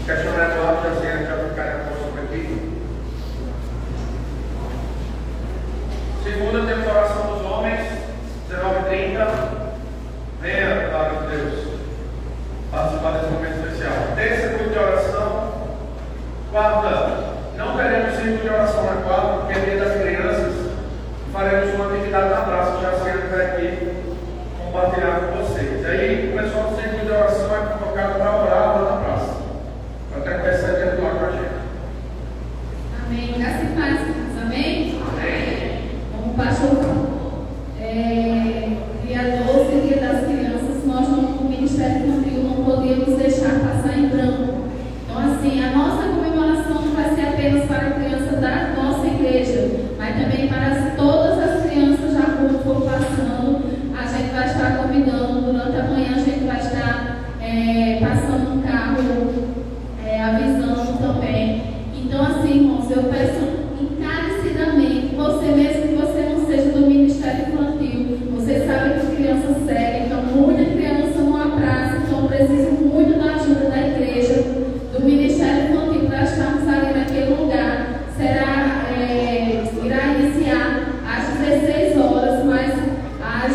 Questão Eduardo José, já ficarem apóstolo aqui. Segunda, temos a oração dos homens, 19h30. Venha, glória de Deus, participar desse momento especial. Terça, culto de oração. Quarta, não teremos círculo de oração na quarta, porque é dia das crianças. Faremos uma atividade na praça, já sendo aqui compartilhar com vocês. Aí, o pessoal do círculo de oração é convocado para orar lá na praça. Até começar a atuar com a gente. Amém. Graças e paz, irmãos. Amém? Amém. Como o pastor falou, dia 12, dia das crianças, nós no Ministério Infantil não podíamos deixar passar em branco. Então, assim, a nossa comemoração não vai ser apenas para a criança da nossa igreja, mas também para todas as crianças já quando for passando. A gente vai estar convidando, durante a manhã a gente vai estar passando um carro, avisando também. Então, assim, irmãos, eu peço encarecidamente, você mesmo que você não seja do Ministério Infantil, você sabe que crianças seguem, então muita criança numa praça, então precisa muito da ajuda da igreja, do Ministério Infantil, para estarmos ali naquele lugar. Irá iniciar às 16 horas, mas às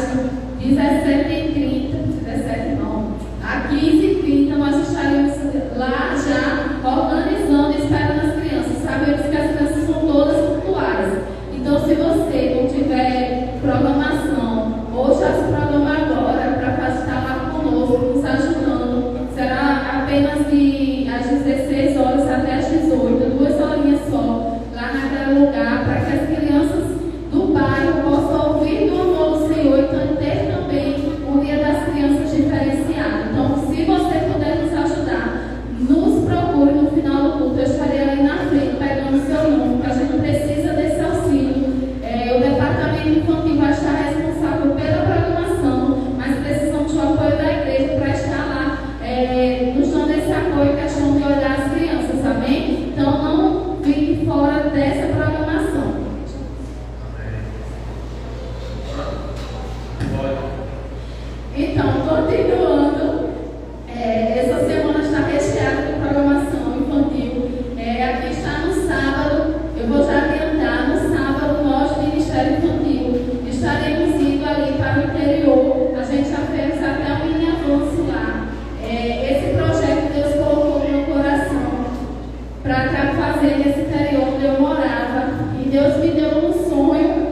17h30, 17 não, às 15h30 nós estaremos lá já organizando, esperando as crianças. Sabemos que as crianças são todas pontuais. Então, se você não tiver programação, ou já se programa agora para estar lá conosco, nos ajudando, será apenas às 16 horas até às 18, 2 horinhas só, lá naquele lugar, para que as crianças do bairro possam ouvir do amor do Senhor e ter também um dia das crianças diferenciado. Então, se você puder nos ajudar, nos procure no final do culto. Eu estarei ali na frente pegando o seu nome, porque a gente precisa desse auxílio. O departamento infantil vai estar responsável pela programação, mas precisamos do apoio da igreja para estar lá nos dando esse apoio, questão de olhar as crianças, amém? Então não fique fora dessa programação. Então, continuando, essa semana está recheada de programação infantil. Aqui está no sábado, eu vou já adiantar, no sábado nós, Ministério Infantil, estaremos indo ali para o interior. A gente já fez até um mini avanço lá. Esse projeto Deus colocou no meu coração para fazer nesse interior onde eu morava. E Deus me deu um sonho,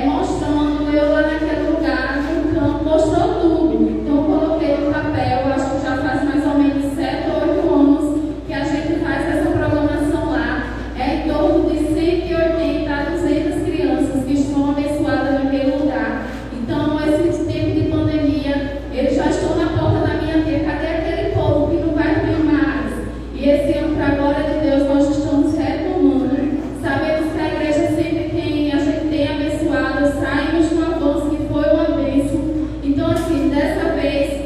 mostrando eu lá naquele lugar, no campo, mostrou tudo. Então eu coloquei no papel, acho que já faz mais ou menos 7 ou 8 anos que a gente faz essa programação lá. Em torno de 180 a 200 crianças que estão abençoadas naquele lugar. Então, esse tempo de pandemia, eles já estão na porta da minha tia. Cadê aquele povo que não vai vir mais? E esse ano, para a glória de Deus, nós estamos retomando. Sabemos que a igreja sempre a gente tem abençoado, saímos de um avanço que foi uma bênção. Então, assim, dessa vez,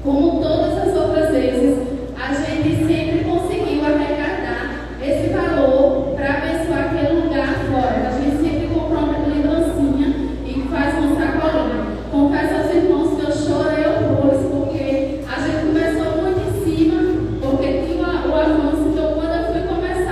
como todas as outras vezes, a gente sempre conseguiu arrecadar esse valor para abençoar aquele lugar fora. A gente sempre comprou uma lembrancinha e faz uma sacolinha. Confesso aos irmãos que eu chorei horrores, porque a gente começou muito em cima, porque tinha o avanço. Então, quando eu fui começar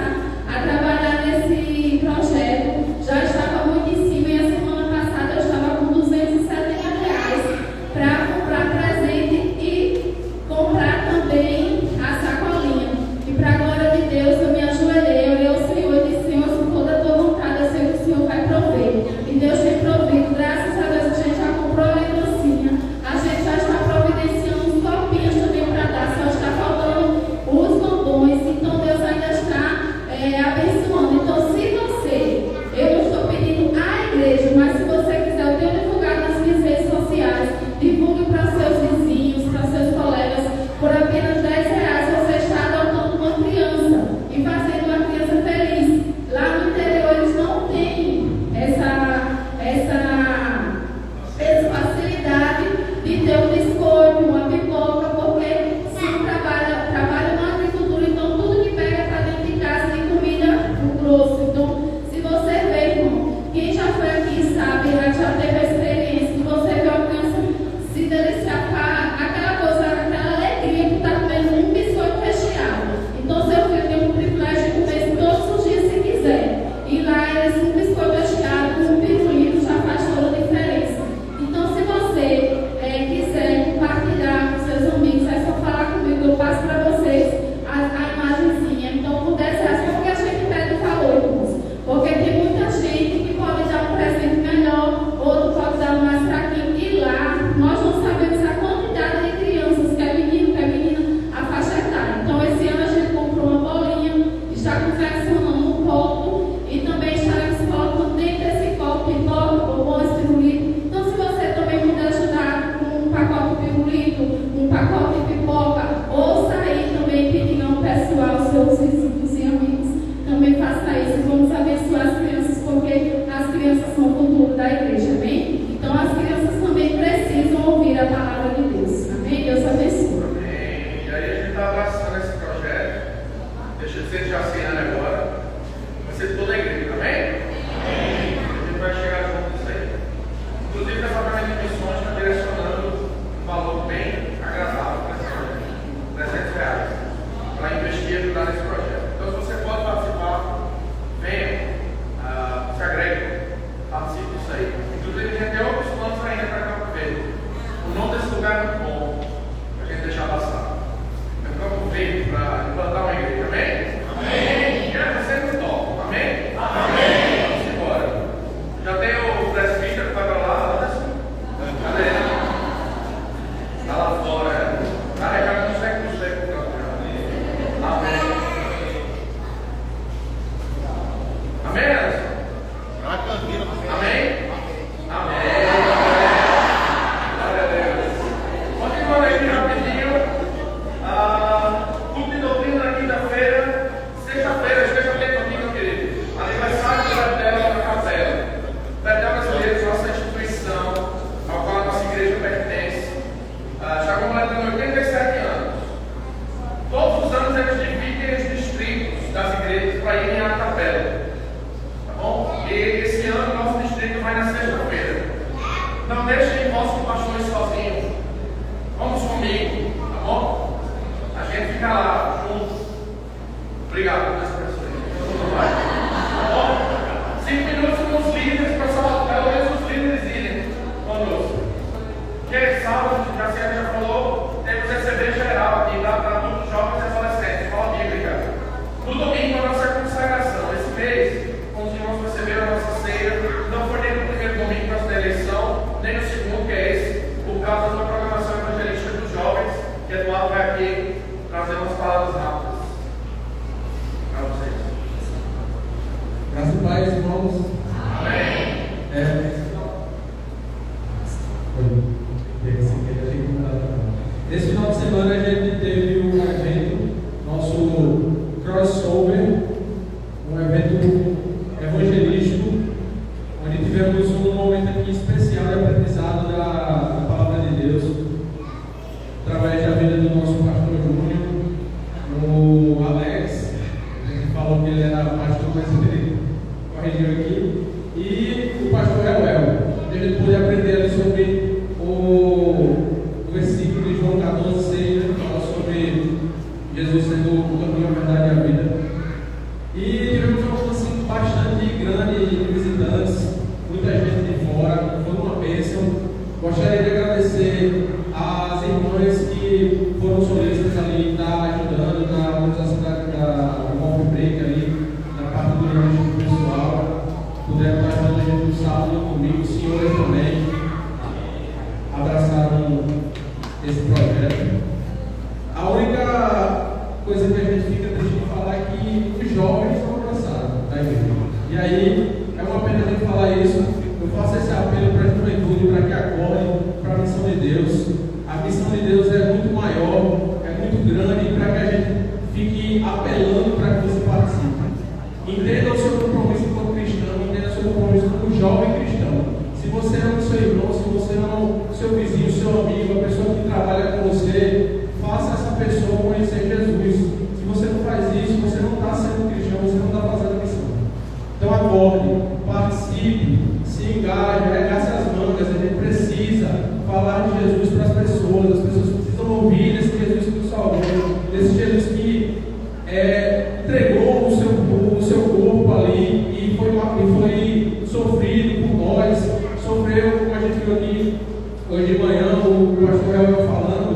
juntos. Obrigado. 5 minutos com os líderes, pessoal, pelo menos os líderes irem conosco. Porque sábado, a senhora já falou, temos ECB geral aqui, para adultos, jovens e adolescentes, escola bíblica. No domingo, a nossa consagração. Esse mês, com os irmãos receberam a nossa ceia. Não foi nem no primeiro domingo para a eleição, nem no segundo, que é esse, por causa da programação evangelística dos jovens, que Eduardo vai aqui trazer umas palavras rápidas para vocês. Graças a Deus, irmãos. Amém. Esse final de semana a gente teve um evento, nosso crossover, um evento evangelístico, onde tivemos um momento aqui especial de aprendizado da palavra de Deus, através da vida do nosso pastor Júnior, o Alex. A gente falou que ele era pastor, mas ele corrigiu aqui, e o pastor Euel. A gente pôde aprender ali sobre o versículo de João 14,6, que fala sobre Jesus sendo o caminho, a verdade e a vida. E tivemos um alcance bastante grande de visitantes, muita gente de fora, foi uma bênção. Gostaria de agradecer às irmãs que foram solistas ali, tá ajudando na organização da Coffee Break ali, na parte do lanche pessoal. Puderam estar ajudando a gente no sábado e no domingo, os senhores também abraçaram esse projeto. A única coisa que a gente fica triste de falar é que os jovens são abraçados da igreja. E aí, é uma pena a gente falar isso. Eu faço esse apelo para a juventude, para que acorde para a missão de Deus. A missão de Deus é muito maior, é muito grande, para que a gente fique apelando para que você participe. Entenda o seu compromisso como cristão, entenda o seu compromisso como jovem cristão. Se você não é o seu irmão, se você não é o seu vizinho, o seu amigo, a pessoa que trabalha com você, faça essa pessoa conhecer Jesus. Se você não faz isso, você não está sendo cristão, você não está fazendo a missão. Então acorde, participe, se engaje, arregace as mangas. A gente precisa falar de Jesus para as pessoas precisam ouvir desse Jesus que nos salvou, desse Jesus que entregou o seu corpo ali e foi sofrido por nós, sofreu, como a gente viu aqui hoje de manhã, o pastor Elvio falando,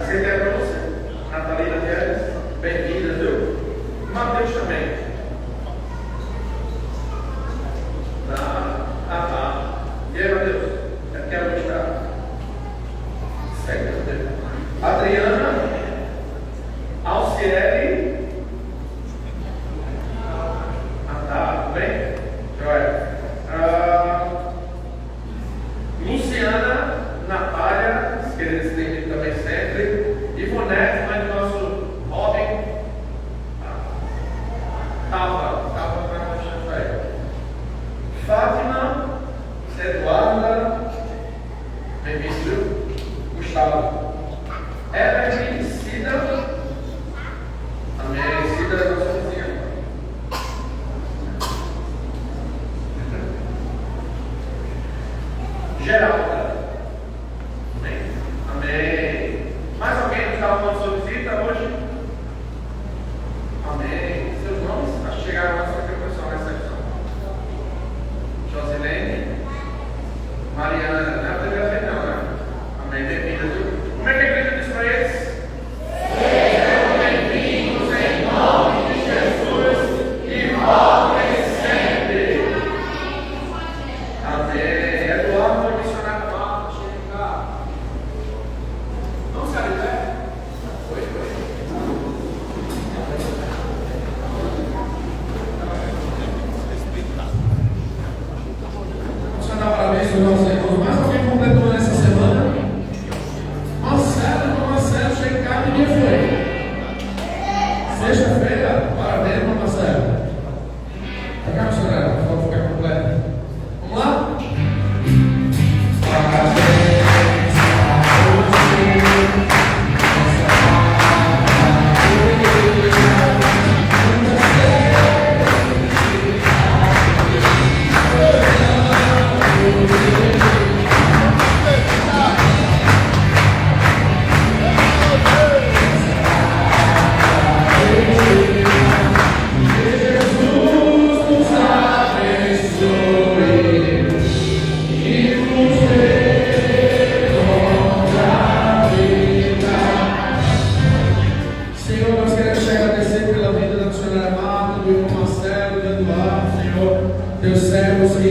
Essa aqui é para você. Natalina Teres, bem-vinda, viu? Mateus também. Tá. E aí, Mateus? Eu quero mostrar. Segue, Mateus. Adriana, Alciele. Tá, tudo bem? Joia. Luciana, Natália, se querer se tem também sempre. Ivonete, mãe do nosso Robin. Tava para o aí. Fátima, Eduarda, bem-vindo, Gustavo. Evelyn, Cida. Amém. Cida é nossa vizinha. Geralda. Amém. Amém. Mais alguém que estava falando sobre visita hoje? Amém. Seus nomes? Acho que chegaram lá, só que o pessoal na recepção. Josilene. Mariana. Não é a primeira vez não, né? Amém. Bem-vinda, viu? Como é que a igreja diz para eles? Sejam bem-vindos em nome de Jesus e voltem sempre. Amém. Eduardo, missionário Marcos, chega cá. Não sabe, né? Oi. Vamos dar parabéns aos nossos irmãos. Mais alguém completou nessa semana? Marcelo, chega cá, que dia foi? Sexta-feira? Parabéns, Marcelo. Tá cá, missionário, pode ficar completo. Vamos lá? Teus servos que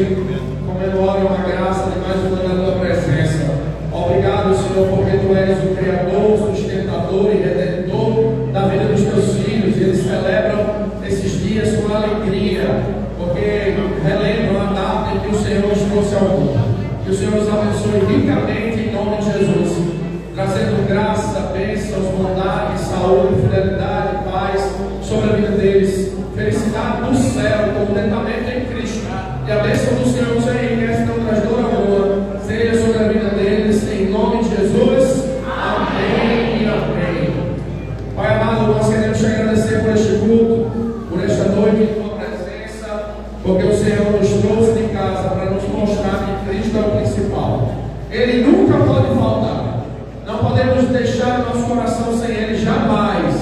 comemoram a graça de mais um ano da tua presença. Obrigado, Senhor, porque tu és o Criador, sustentador e redentor da vida dos teus filhos. E eles celebram esses dias com alegria, porque relembram a data em que o Senhor os trouxe ao mundo. Que o Senhor os abençoe ricamente em nome de Jesus, trazendo graça, bênçãos, bondade, saúde, fidelidade, paz sobre a vida deles. Felicidade do céu, contentamento em Cristo. E a bênção do Senhor nos enriquece, não traz dor alguma. Seja sobre a vida deles, em nome de Jesus. Amém e amém. Pai amado, nós queremos te agradecer por este culto, por esta noite em tua presença, porque o Senhor nos trouxe de casa para nos mostrar que Cristo é o principal. Ele nunca pode faltar. Não podemos deixar o nosso coração sem Ele jamais.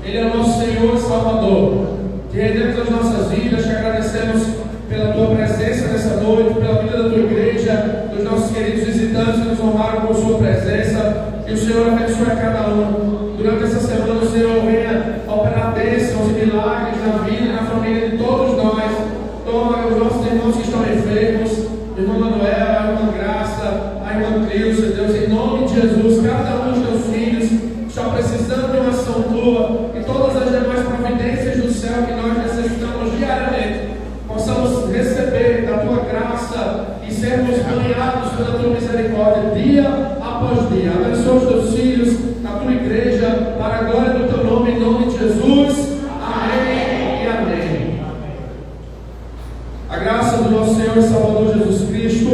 Ele é o nosso Senhor e Salvador. Te rendemos as nossas vidas, te agradecemos pela tua presença nessa noite, pela vida da tua igreja, dos nossos queridos visitantes que nos honraram com sua presença. Que o Senhor abençoe a cada um. Durante essa semana o Senhor venha operar bênçãos e milagres na vida e na família de todos nós. Toma os nossos irmãos que estão enfermos, a irmã Manuel, a irmã Graça, a irmã Cleusa, Deus, em nome de Jesus, cada um dos teus filhos está precisando de uma ação tua e todas as demais providências do céu que nós necessitamos diariamente, possamos receber da tua graça e sermos banhados pela tua misericórdia dia após dia. Abençoa os teus filhos, a tua igreja, para a glória do teu nome, em nome de Jesus. Amém e amém. A graça do nosso Senhor e Salvador Jesus Cristo,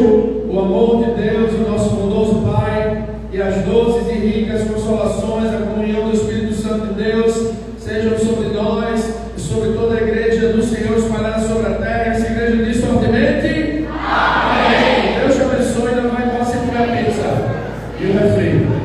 o amor de Deus, o nosso bondoso Pai, e as doces e ricas consolações, a comunhão do Espírito Santo de Deus, sejam sobre nós e sobre toda a igreja do Senhor espalhada sobre a terra. Essa igreja diz fortemente: Amém. Deus te abençoe. Não vai embora sem comer a pizza e o refri.